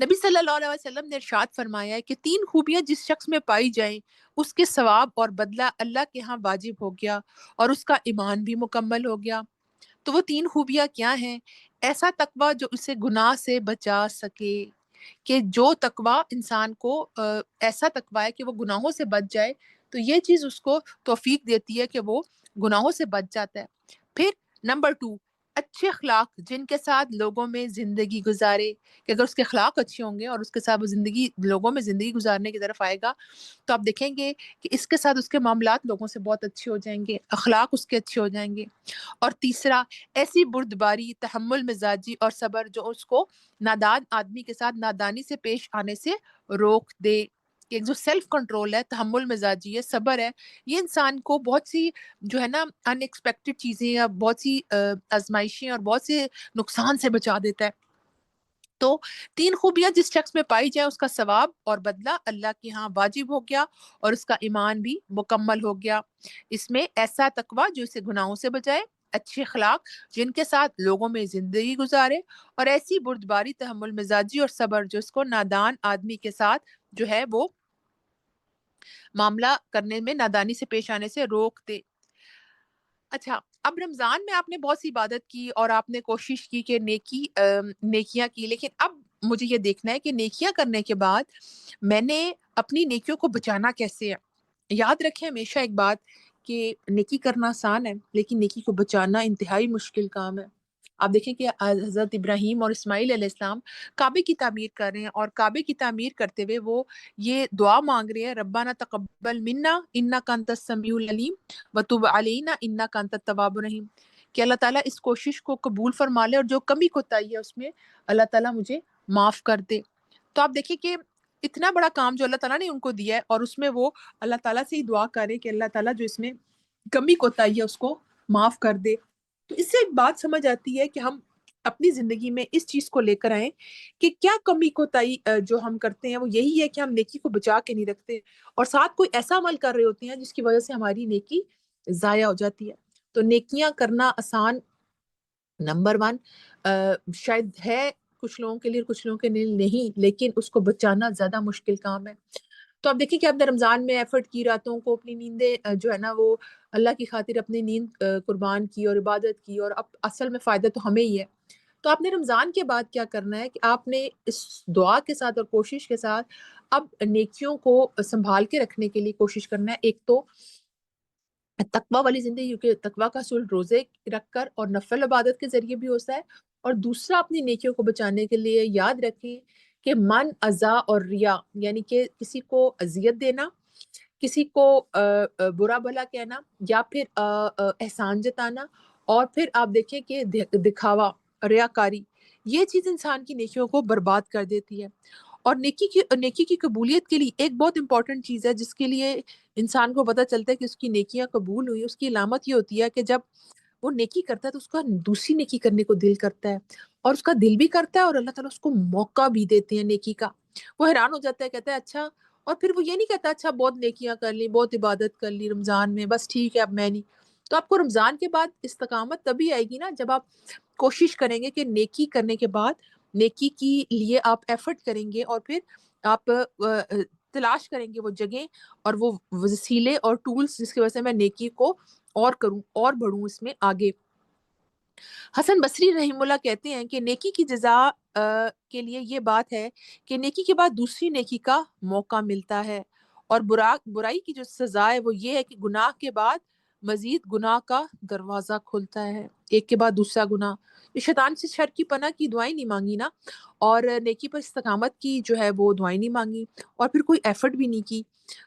نبی صلی اللہ علیہ وسلم نے ارشاد فرمایا ہے کہ 3 خوبیاں جس شخص میں پائی جائیں اس کے ثواب اور بدلہ اللہ کے ہاں واجب ہو گیا اور اس کا ایمان بھی مکمل ہو گیا. تو وہ 3 خوبیاں کیا ہیں؟ ایسا تقویٰ جو اسے گناہ سے بچا سکے, کہ جو تقویٰ انسان کو ایسا تقویٰ ہے کہ وہ گناہوں سے بچ جائے, تو یہ چیز اس کو توفیق دیتی ہے کہ وہ گناہوں سے بچ جاتا ہے. پھر نمبر 2, اچھے اخلاق جن کے ساتھ لوگوں میں زندگی گزارے, کہ اگر اس کے اخلاق اچھے ہوں گے اور اس کے ساتھ وہ لوگوں میں زندگی گزارنے کی طرف آئے گا, تو آپ دیکھیں گے کہ اس کے ساتھ اس کے معاملات لوگوں سے بہت اچھے ہو جائیں گے, اخلاق اس کے اچھے ہو جائیں گے. اور تیسرا, ایسی بردباری, تحمل مزاجی اور صبر جو اس کو نادان آدمی کے ساتھ نادانی سے پیش آنے سے روک دے. کہ جو سیلف کنٹرول ہے, تحمل مزاجی ہے, صبر ہے, یہ انسان کو بہت سی جو ہے نا ان ایکسپیکٹڈ چیزیں یا بہت سی آزمائشیں اور بہت سے نقصان سے بچا دیتا ہے. تو 3 خوبیاں جس شخص میں پائی جائے اس کا ثواب اور بدلہ اللہ کے ہاں واجب ہو گیا اور اس کا ایمان بھی مکمل ہو گیا. اس میں ایسا تقویٰ جو اسے گناہوں سے بچائے, اچھے اخلاق جن کے ساتھ لوگوں میں زندگی گزارے, اور ایسی بردباری, تحمل مزاجی اور صبر جو اس کو نادان آدمی کے ساتھ جو ہے وہ معاملہ کرنے میں نادانی سے پیش آنے سے روک دے. اچھا, اب رمضان میں آپ نے بہت سی عبادت کی اور آپ نے کوشش کی کہ نیکیاں کی, لیکن اب مجھے یہ دیکھنا ہے کہ نیکیاں کرنے کے بعد میں نے اپنی نیکیوں کو بچانا کیسے ہے. یاد رکھیں ہمیشہ ایک بات کہ نیکی کرنا آسان ہے, لیکن نیکی کو بچانا انتہائی مشکل کام ہے. آپ دیکھیں کہ حضرت ابراہیم اور اسماعیل علیہ السلام کعبے کی تعمیر کر رہے ہیں, اور کعبے کی تعمیر کرتے ہوئے وہ یہ دعا مانگ رہے ہیں, ربنا تقبل منا انک انت السمیع العلیم وتب علینا انک انت التواب الرحیم, کہ اللہ تعالیٰ اس کوشش کو قبول فرما لے اور جو کمی کوتاہی ہے اس میں اللہ تعالیٰ مجھے معاف کر دے. تو آپ دیکھیں کہ اتنا بڑا کام جو اللہ تعالیٰ نے ان کو دیا ہے, اور اس میں وہ اللہ تعالیٰ سے ہی دعا کرے کہ اللہ تعالیٰ جو اس میں کمی کوتاہی ہے اس کو معاف کر دے. تو اس سے ایک بات سمجھ آتی ہے کہ ہم اپنی زندگی میں اس چیز کو لے کر آئیں کہ کیا کمی کوتاہی جو ہم کرتے ہیں وہ یہی ہے کہ ہم نیکی کو بچا کے نہیں رکھتے, اور ساتھ کوئی ایسا عمل کر رہے ہوتے ہیں جس کی وجہ سے ہماری نیکی ضائع ہو جاتی ہے. تو نیکیاں کرنا آسان نمبر 1 شاید ہے کچھ لوگوں کے لیے, کچھ لوگوں کے لیے نہیں, لیکن اس کو بچانا زیادہ مشکل کام ہے. تو آپ دیکھیں کہ آپ نے رمضان میں ایفرٹ کی, راتوں کو اپنی نیندیں جو ہے نا وہ اللہ کی خاطر اپنی نیند قربان کی اور عبادت کی, اور اب اصل میں فائدہ تو ہمیں ہی ہے. تو آپ نے رمضان کے بعد کیا کرنا ہے کہ آپ نے اس دعا کے ساتھ اور کوشش کے ساتھ اب نیکیوں کو سنبھال کے رکھنے کے لیے کوشش کرنا ہے. ایک تو تقویٰ والی زندگی, کیونکہ تقویٰ کا حصول روزے رکھ کر اور نفل عبادت کے ذریعے بھی ہوتا ہے, اور دوسرا اپنی نیکیوں کو بچانے کے لیے یاد رکھیں کہ من ازا اور ریا, یعنی کہ کسی کو اذیت دینا, کسی کو برا بھلا کہنا, یا پھر احسان جتانا, اور پھر آپ دیکھیں کہ دکھاوا, ریاکاری, یہ چیز انسان کی نیکیوں کو برباد کر دیتی ہے. اور نیکی کی قبولیت کے لیے ایک بہت امپورٹنٹ چیز ہے جس کے لیے انسان کو پتہ چلتا ہے کہ اس کی نیکیاں قبول ہوئی, اس کی علامت یہ ہوتی ہے کہ جب وہ نیکی کرتا ہے تو اس کا دوسری نیکی کرنے کو دل کرتا ہے, اور اس کا دل بھی کرتا ہے, اور اللہ تعالیٰ اس کو موقع بھی دیتے ہیں نیکی کا. وہ حیران ہو جاتا ہے, کہتا ہے اچھا, اور پھر وہ یہ نہیں کہتا اچھا بہت نیکیاں کر لی, بہت عبادت کر لی رمضان میں, بس ٹھیک ہے اب میں نہیں. تو آپ کو رمضان کے بعد استقامت تبھی آئے گی نا جب آپ کوشش کریں گے کہ نیکی کرنے کے بعد نیکی کی لیے آپ ایفرٹ کریں گے, اور پھر آپ تلاش کریں گے وہ جگہیں اور وہ وسیلے اور ٹولز جس کی وجہ سے میں نیکی کو اور کروں اور بڑھوں اس میں آگے. حسن بصری رحمہ اللہ کہتے ہیں کہ نیکی کی جزا کے لیے یہ بات ہے کہ نیکی کے بعد دوسری نیکی کا موقع ملتا ہے، اور برائی کی جو سزا ہے وہ یہ ہے کہ گناہ کے بعد مزید گناہ کا دروازہ کھلتا ہے، ایک کے بعد دوسرا گناہ۔ یہ شیطان سے شر کی پناہ کی دعائیں نہیں مانگی نا، اور نیکی پر استقامت کی جو ہے وہ دعائیں نہیں مانگی، اور پھر کوئی ایفرٹ بھی نہیں کی،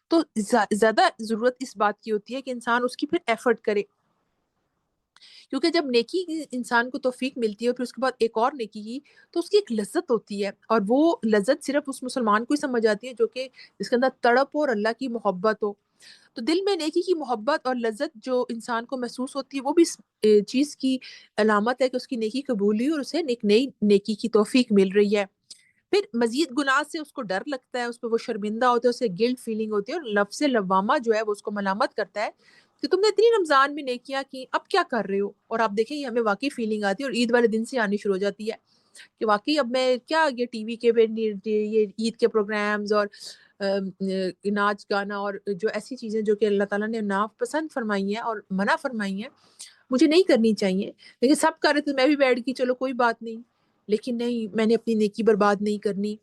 تو زیادہ ضرورت اس بات کی ہوتی ہے کہ انسان اس کی پھر ایفرٹ کرے، کیونکہ جب نیکی انسان کو توفیق ملتی ہے اور پھر اس کے بعد ایک اور نیکی کی، تو اس کی ایک لذت ہوتی ہے، اور وہ لذت صرف اس مسلمان کو ہی سمجھ آتی ہے جو کہ جس کے اندر تڑپ ہو اور اللہ کی محبت ہو۔ تو دل میں نیکی کی محبت اور لذت جو انسان کو محسوس ہوتی ہے وہ بھی اس چیز کی علامت ہے کہ اس کی نیکی قبول ہوئی اور اسے ایک نئی نیکی کی توفیق مل رہی ہے۔ پھر مزید گناہ سے اس کو ڈر لگتا ہے، اس پہ وہ شرمندہ ہوتا ہے، اسے گلٹ فیلنگ ہوتی ہے، اور نفس لوامہ جو ہے وہ اس کو ملامت کرتا ہے کہ تم نے اتنی رمضان میں نیکیاں کی، اب کیا کر رہے ہو؟ اور آپ دیکھیں یہ ہمیں واقعی فیلنگ آتی ہے اور عید والے دن سے آنی شروع ہو جاتی ہے کہ واقعی اب میں کیا یہ ٹی وی کے یہ عید کے پروگرامز اور ناچ گانا اور جو ایسی چیزیں جو کہ اللہ تعالیٰ نے ناپسند فرمائی ہیں اور منع فرمائی ہیں مجھے نہیں کرنی چاہیے، لیکن سب کر رہے تھے میں بھی بیٹھ گئی چلو کوئی بات نہیں، لیکن نہیں، میں نے اپنی نیکی برباد نہیں کرنی۔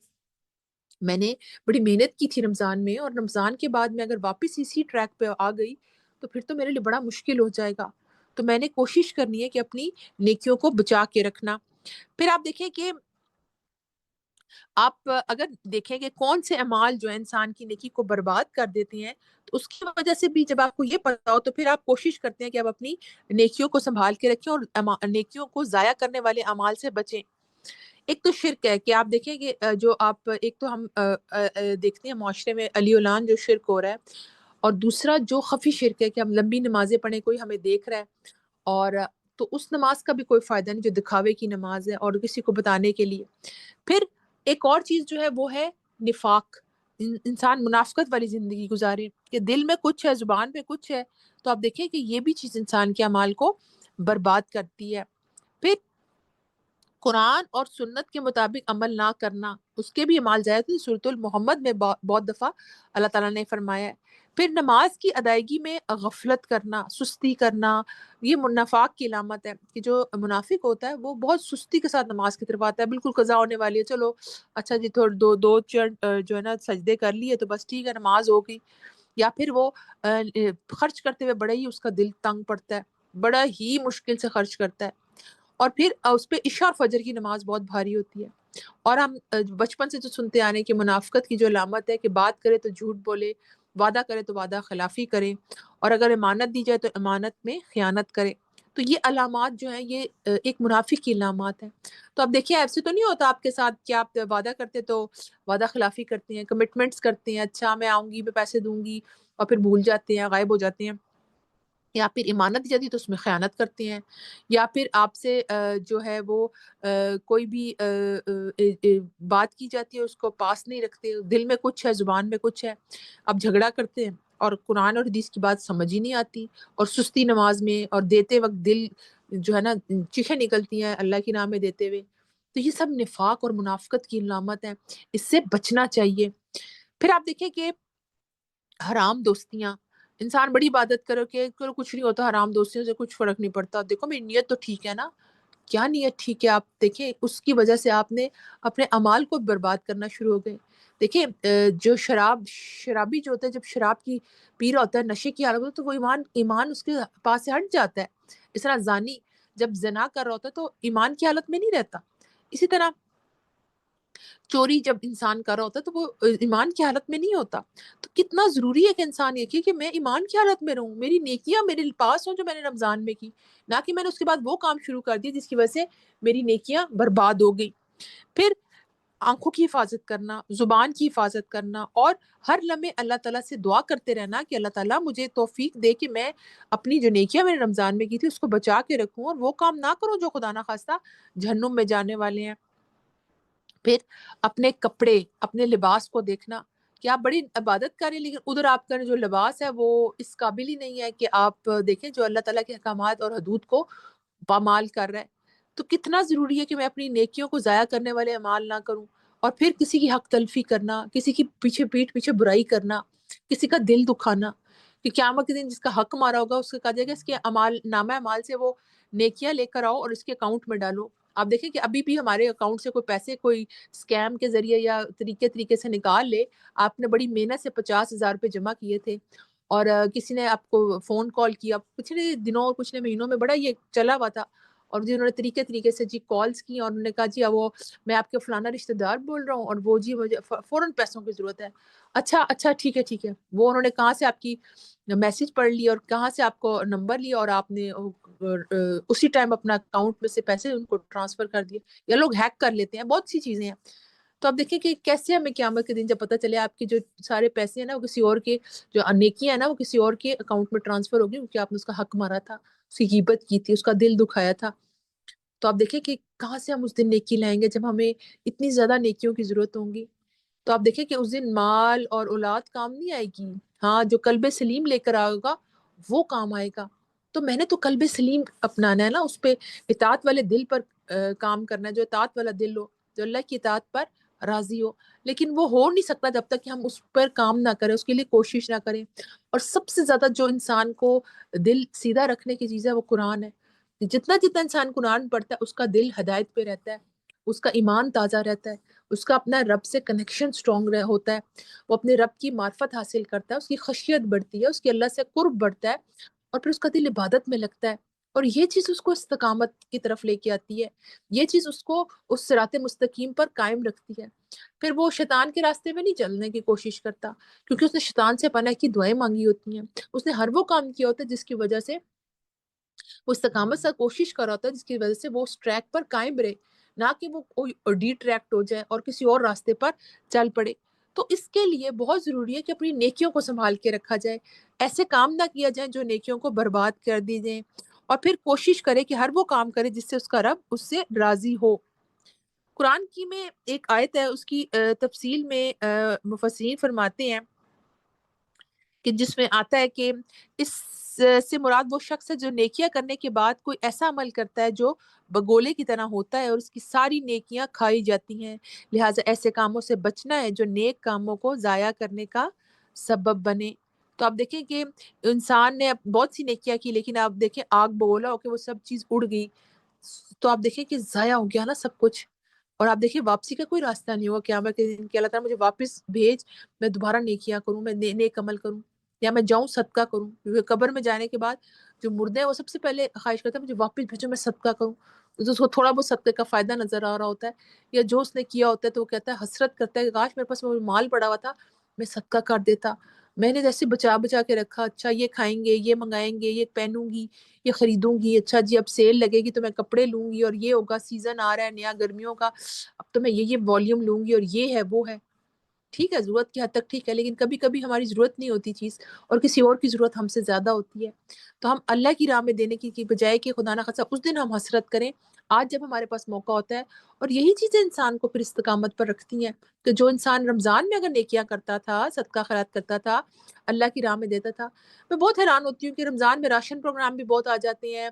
میں نے بڑی محنت کی تھی رمضان میں، اور رمضان کے بعد میں اگر واپس اسی ٹریک پہ آ گئی تو پھر تو میرے لیے بڑا مشکل ہو جائے گا۔ تو میں نے کوشش کرنی ہے کہ اپنی نیکیوں کو بچا کے رکھنا۔ پھر آپ دیکھیں کہ آپ اگر دیکھیں کہ کون سے اعمال جو ہے انسان کی نیکی کو برباد کر دیتے ہیں، تو اس کی وجہ سے بھی جب آپ کو یہ پتا ہو تو پھر آپ کوشش کرتے ہیں کہ آپ اپنی نیکیوں کو سنبھال کے رکھیں اور نیکیوں کو ضائع کرنے والے اعمال سے بچیں۔ ایک تو شرک ہے کہ آپ دیکھیں کہ جو آپ ایک تو ہم دیکھتے ہیں معاشرے میں علی اولان جو شرک ہو رہا ہے، اور دوسرا جو خفی شرک ہے کہ ہم لمبی نمازیں پڑھیں، کوئی ہمیں دیکھ رہا ہے، اور تو اس نماز کا بھی کوئی فائدہ نہیں جو دکھاوے کی نماز ہے اور کسی کو بتانے کے لیے۔ پھر ایک اور چیز جو ہے وہ ہے نفاق، انسان منافقت والی زندگی گزارے کہ دل میں کچھ ہے زبان پہ کچھ ہے، تو آپ دیکھیں کہ یہ بھی چیز انسان کے اعمال کو برباد کرتی ہے۔ پھر قرآن اور سنت کے مطابق عمل نہ کرنا، اس کے بھی اعمال ضائع ہوتے ہیں۔ سورۃ المحمد میں بہت دفعہ اللہ تعالیٰ نے فرمایا ہے۔ پھر نماز کی ادائیگی میں غفلت کرنا، سستی کرنا، یہ نفاق کی علامت ہے کہ جو منافق ہوتا ہے وہ بہت سستی کے ساتھ نماز کی طرف آتا ہے، بالکل قضا ہونے والی ہے، چلو اچھا جی تھوڑا دو چند جو ہے نا سجدے کر لیے تو بس ٹھیک ہے نماز ہو گئی۔ یا پھر وہ خرچ کرتے ہوئے بڑا ہی اس کا دل تنگ پڑتا ہے، بڑا ہی مشکل سے خرچ کرتا ہے، اور پھر اس پہ عشاء اور فجر کی نماز بہت بھاری ہوتی ہے۔ اور ہم بچپن سے جو سنتے آ رہے ہیں کہ منافقت کی جو علامت ہے کہ بات کرے تو جھوٹ بولے، وعدہ کرے تو وعدہ خلافی کرے، اور اگر امانت دی جائے تو امانت میں خیانت کرے، تو یہ علامات جو ہیں یہ ایک منافق کی علامات ہیں۔ تو اب دیکھیے ایسے تو نہیں ہوتا آپ کے ساتھ کہ آپ وعدہ کرتے تو وعدہ خلافی کرتے ہیں، کمٹمنٹس کرتے ہیں، اچھا میں آؤں گی میں پیسے دوں گی، اور پھر بھول جاتے ہیں، غائب ہو جاتے ہیں، یا پھر امانت دی جاتی ہے تو اس میں خیانت کرتے ہیں، یا پھر آپ سے جو ہے وہ کوئی بھی بات کی جاتی ہے اس کو پاس نہیں رکھتے، دل میں کچھ ہے زبان میں کچھ ہے، آپ جھگڑا کرتے ہیں اور قرآن اور حدیث کی بات سمجھ ہی نہیں آتی، اور سستی نماز میں، اور دیتے وقت دل جو ہے نا چیخیں نکلتی ہیں اللہ کی راہ میں دیتے ہوئے، تو یہ سب نفاق اور منافقت کی علامت ہے، اس سے بچنا چاہیے۔ پھر آپ دیکھیں کہ حرام دوستیاں، انسان بڑی عبادت کرو کہ چلو کچھ نہیں ہوتا، حرام دوستیوں سے کچھ فرق نہیں پڑتا، دیکھو میری نیت تو ٹھیک ہے نا، کیا نیت ٹھیک ہے؟ آپ دیکھیں اس کی وجہ سے آپ نے اپنے اعمال کو برباد کرنا شروع ہو گئے۔ دیکھیں جو شرابی جو ہوتا ہے جب شراب کی پی رہا ہوتا ہے، نشے کی حالت ہوتی ہے، تو وہ ایمان اس کے پاس سے ہٹ جاتا ہے۔ اس طرح زانی جب زنا کر رہا ہوتا ہے تو ایمان کی حالت میں نہیں رہتا، اسی طرح چوری جب انسان کر رہا ہوتا ہے تو وہ ایمان کی حالت میں نہیں ہوتا۔ تو کتنا ضروری ہے کہ انسان یہ کہ میں ایمان کی حالت میں رہوں، میری نیکیاں میرے پاس ہوں جو میں نے رمضان میں کی، نہ کہ میں نے اس کے بعد وہ کام شروع کر دیا جس کی وجہ سے میری نیکیاں برباد ہو گئی۔ پھر آنکھوں کی حفاظت کرنا، زبان کی حفاظت کرنا، اور ہر لمحے اللہ تعالیٰ سے دعا کرتے رہنا کہ اللہ تعالیٰ مجھے توفیق دے کہ میں اپنی جو نیکیاں میں نے رمضان میں کی تھی اس کو بچا کے رکھوں، اور وہ کام نہ کروں جو خدا نخواستہ جہنم میں جانے والے ہیں۔ پھر اپنے کپڑے، اپنے لباس کو دیکھنا کہ آپ بڑی عبادت کریں لیکن ادھر آپ کا جو لباس ہے وہ اس قابل ہی نہیں ہے کہ آپ دیکھیں جو اللہ تعالیٰ کے احکامات اور حدود کو پامال کر رہا ہے۔ تو کتنا ضروری ہے کہ میں اپنی نیکیوں کو ضائع کرنے والے اعمال نہ کروں، اور پھر کسی کی حق تلفی کرنا، کسی کی پیٹھ پیچھے برائی کرنا، کسی کا دل دکھانا، کہ قیامت کے دن جس کا حق مارا ہوگا اس کو کہا جائے گا اس کے اعمال نامہ اعمال سے وہ نیکیاں لے کر آؤ اور اس کے اکاؤنٹ میں ڈالو. آپ دیکھیں کہ ابھی بھی ہمارے اکاؤنٹ سے کوئی پیسے کوئی اسکیم کے ذریعے یا طریقے سے نکال لے. آپ نے بڑی محنت سے 50,000 روپے جمع کیے تھے اور کسی نے آپ کو فون کال کیا, پچھلے دنوں اور پچھلے مہینوں میں بڑا یہ چلا ہوا تھا, اور جی انہوں نے طریقے سے جی کالز کی اور انہوں نے کہا جی وہ میں آپ کے فلانا رشتہ دار بول رہا ہوں اور وہ جی مجھے فوراً پیسوں کی ضرورت ہے. اچھا ٹھیک ہے. وہ انہوں نے کہاں سے آپ کی میسج پڑھ لی اور کہاں سے آپ کو نمبر لیا اور آپ نے اسی ٹائم اپنا اکاؤنٹ میں سے پیسے ان کو ٹرانسفر کر دیے, یا لوگ ہیک کر لیتے ہیں, بہت سی چیزیں ہیں. تو آپ دیکھیں کہ کیسے ہمیں قیامت کے دن جب پتہ چلے آپ کے جو سارے پیسے ہیں نا وہ کسی اور کے, جو نیکیاں ہیں نا وہ کسی اور کے اکاؤنٹ میں ٹرانسفر ہوگی کیونکہ آپ نے اس کا حق مارا تھا, اس کی غیبت کی تھی, اس کا دل دکھایا تھا. تو آپ دیکھیں کہ کہاں سے ہم اس دن نیکی لائیں گے جب ہمیں اتنی زیادہ نیکیوں کی ضرورت ہوں گی. تو آپ دیکھیں کہ اس دن مال اور اولاد کام نہیں آئے گی, ہاں جو قلب سلیم لے کر آئے گا وہ کام آئے گا. تو میں نے تو قلب سلیم اپنانا ہے نا, اس پہ اطاعت والے دل پر کام کرنا ہے, جو اطاعت والا دل ہو, جو اللہ کی اطاعت پر راضی ہو. لیکن وہ ہو نہیں سکتا جب تک کہ ہم اس پر کام نہ کریں, اس کے لیے کوشش نہ کریں. اور سب سے زیادہ جو انسان کو دل سیدھا رکھنے کی چیز ہے وہ قرآن ہے. جتنا انسان قرآن پڑھتا ہے اس کا دل ہدایت پہ رہتا ہے, اس کا ایمان تازہ رہتا ہے, اس کا اپنا رب سے کنیکشن سٹرونگ ہوتا ہے, وہ اپنے رب کی معرفت حاصل کرتا ہے, اس کی خشیت بڑھتی ہے, اس کی اللہ سے قرب بڑھتا ہے, اور پھر اس کا دل عبادت میں لگتا ہے. اور یہ چیز اس کو استقامت کی طرف لے کے آتی ہے, یہ چیز اس کو اس صراط مستقیم پر قائم رکھتی ہے. پھر وہ شیطان کے راستے میں نہیں چلنے کی کوشش کرتا, کیونکہ اس نے شیطان سے پناہ کی دعائیں مانگی ہوتی ہیں, اس نے ہر وہ کام کیا ہوتا ہے جس کی وجہ سے وہ استقامت سے کوشش کر رہا ہوتا ہے, جس کی وجہ سے وہ اس ٹریک پر قائم رہے, نہ کہ وہ ڈی ٹریکٹ ہو جائے اور کسی اور راستے پر چل پڑے. تو اس کے لیے بہت ضروری ہے کہ اپنی نیکیوں کو سنبھال کے رکھا جائے, ایسے کام نہ کیا جائے جو نیکیوں کو برباد کر دی جائیں, اور پھر کوشش کرے کہ ہر وہ کام کرے جس سے اس کا رب اس سے راضی ہو. قرآن کی میں ایک آیت ہے, اس کی تفصیل میں مفسرین فرماتے ہیں کہ جس میں آتا ہے کہ اس سے مراد وہ شخص ہے جو نیکیاں کرنے کے بعد کوئی ایسا عمل کرتا ہے جو بگولے کی طرح ہوتا ہے اور اس کی ساری نیکیاں کھائی جاتی ہیں, لہٰذا ایسے کاموں سے بچنا ہے جو نیک کاموں کو ضائع کرنے کا سبب بنے. تو آپ دیکھیں کہ انسان نے بہت سی نیکیاں کی, لیکن آپ دیکھیں آگ بگولا ہو کے وہ سب چیز اڑ گئی, تو آپ دیکھیں کہ ضائع ہو گیا نا سب کچھ. اور آپ دیکھیں واپسی کا کوئی راستہ نہیں ہوگا قیامت کے دن کہ اللہ تعالیٰ مجھے واپس بھیج, میں دوبارہ نیکیاں کروں, میں نیک عمل کروں, یا میں جاؤں صدقہ کروں, کیونکہ قبر میں جانے کے بعد جو مردے ہیں وہ سب سے پہلے خواہش کرتے ہیں مجھے واپس بھیجو, میں صدقہ کروں. تو اس کو تھوڑا بہت صدقے کا فائدہ نظر آ رہا ہوتا ہے, یا جو اس نے کیا ہوتا ہے تو وہ کہتا ہے, حسرت کرتا ہے کہ کاش میرے پاس وہ مال پڑا ہوا تھا, میں صدقہ کر دیتا, میں نے جیسے بچا کے رکھا, اچھا یہ کھائیں گے, یہ منگائیں گے, یہ پہنوں گی, یہ خریدوں گی, اچھا جی اب سیل لگے گی تو میں کپڑے لوں گی, اور یہ ہوگا سیزن آ رہا ہے نیا گرمیوں کا, اب تو میں یہ والیوم لوں گی, اور یہ ہے وہ ہے. ٹھیک ہے ضرورت کی حد تک ٹھیک ہے, لیکن کبھی کبھی ہماری ضرورت نہیں ہوتی چیز اور کسی اور کی ضرورت ہم سے زیادہ ہوتی ہے, تو ہم اللہ کی راہ میں دینے کی بجائے کہ خدا نہ خاصہ اس دن ہم حسرت کریں آج جب ہمارے پاس موقع ہوتا ہے. اور یہی چیزیں انسان کو پھر استقامت پر رکھتی ہیں کہ جو انسان رمضان میں اگر نیکیاں کرتا تھا, صدقہ خیرات کرتا تھا, اللہ کی راہ میں دیتا تھا. میں بہت حیران ہوتی ہوں کہ رمضان میں راشن پروگرام بھی بہت آ جاتے ہیں,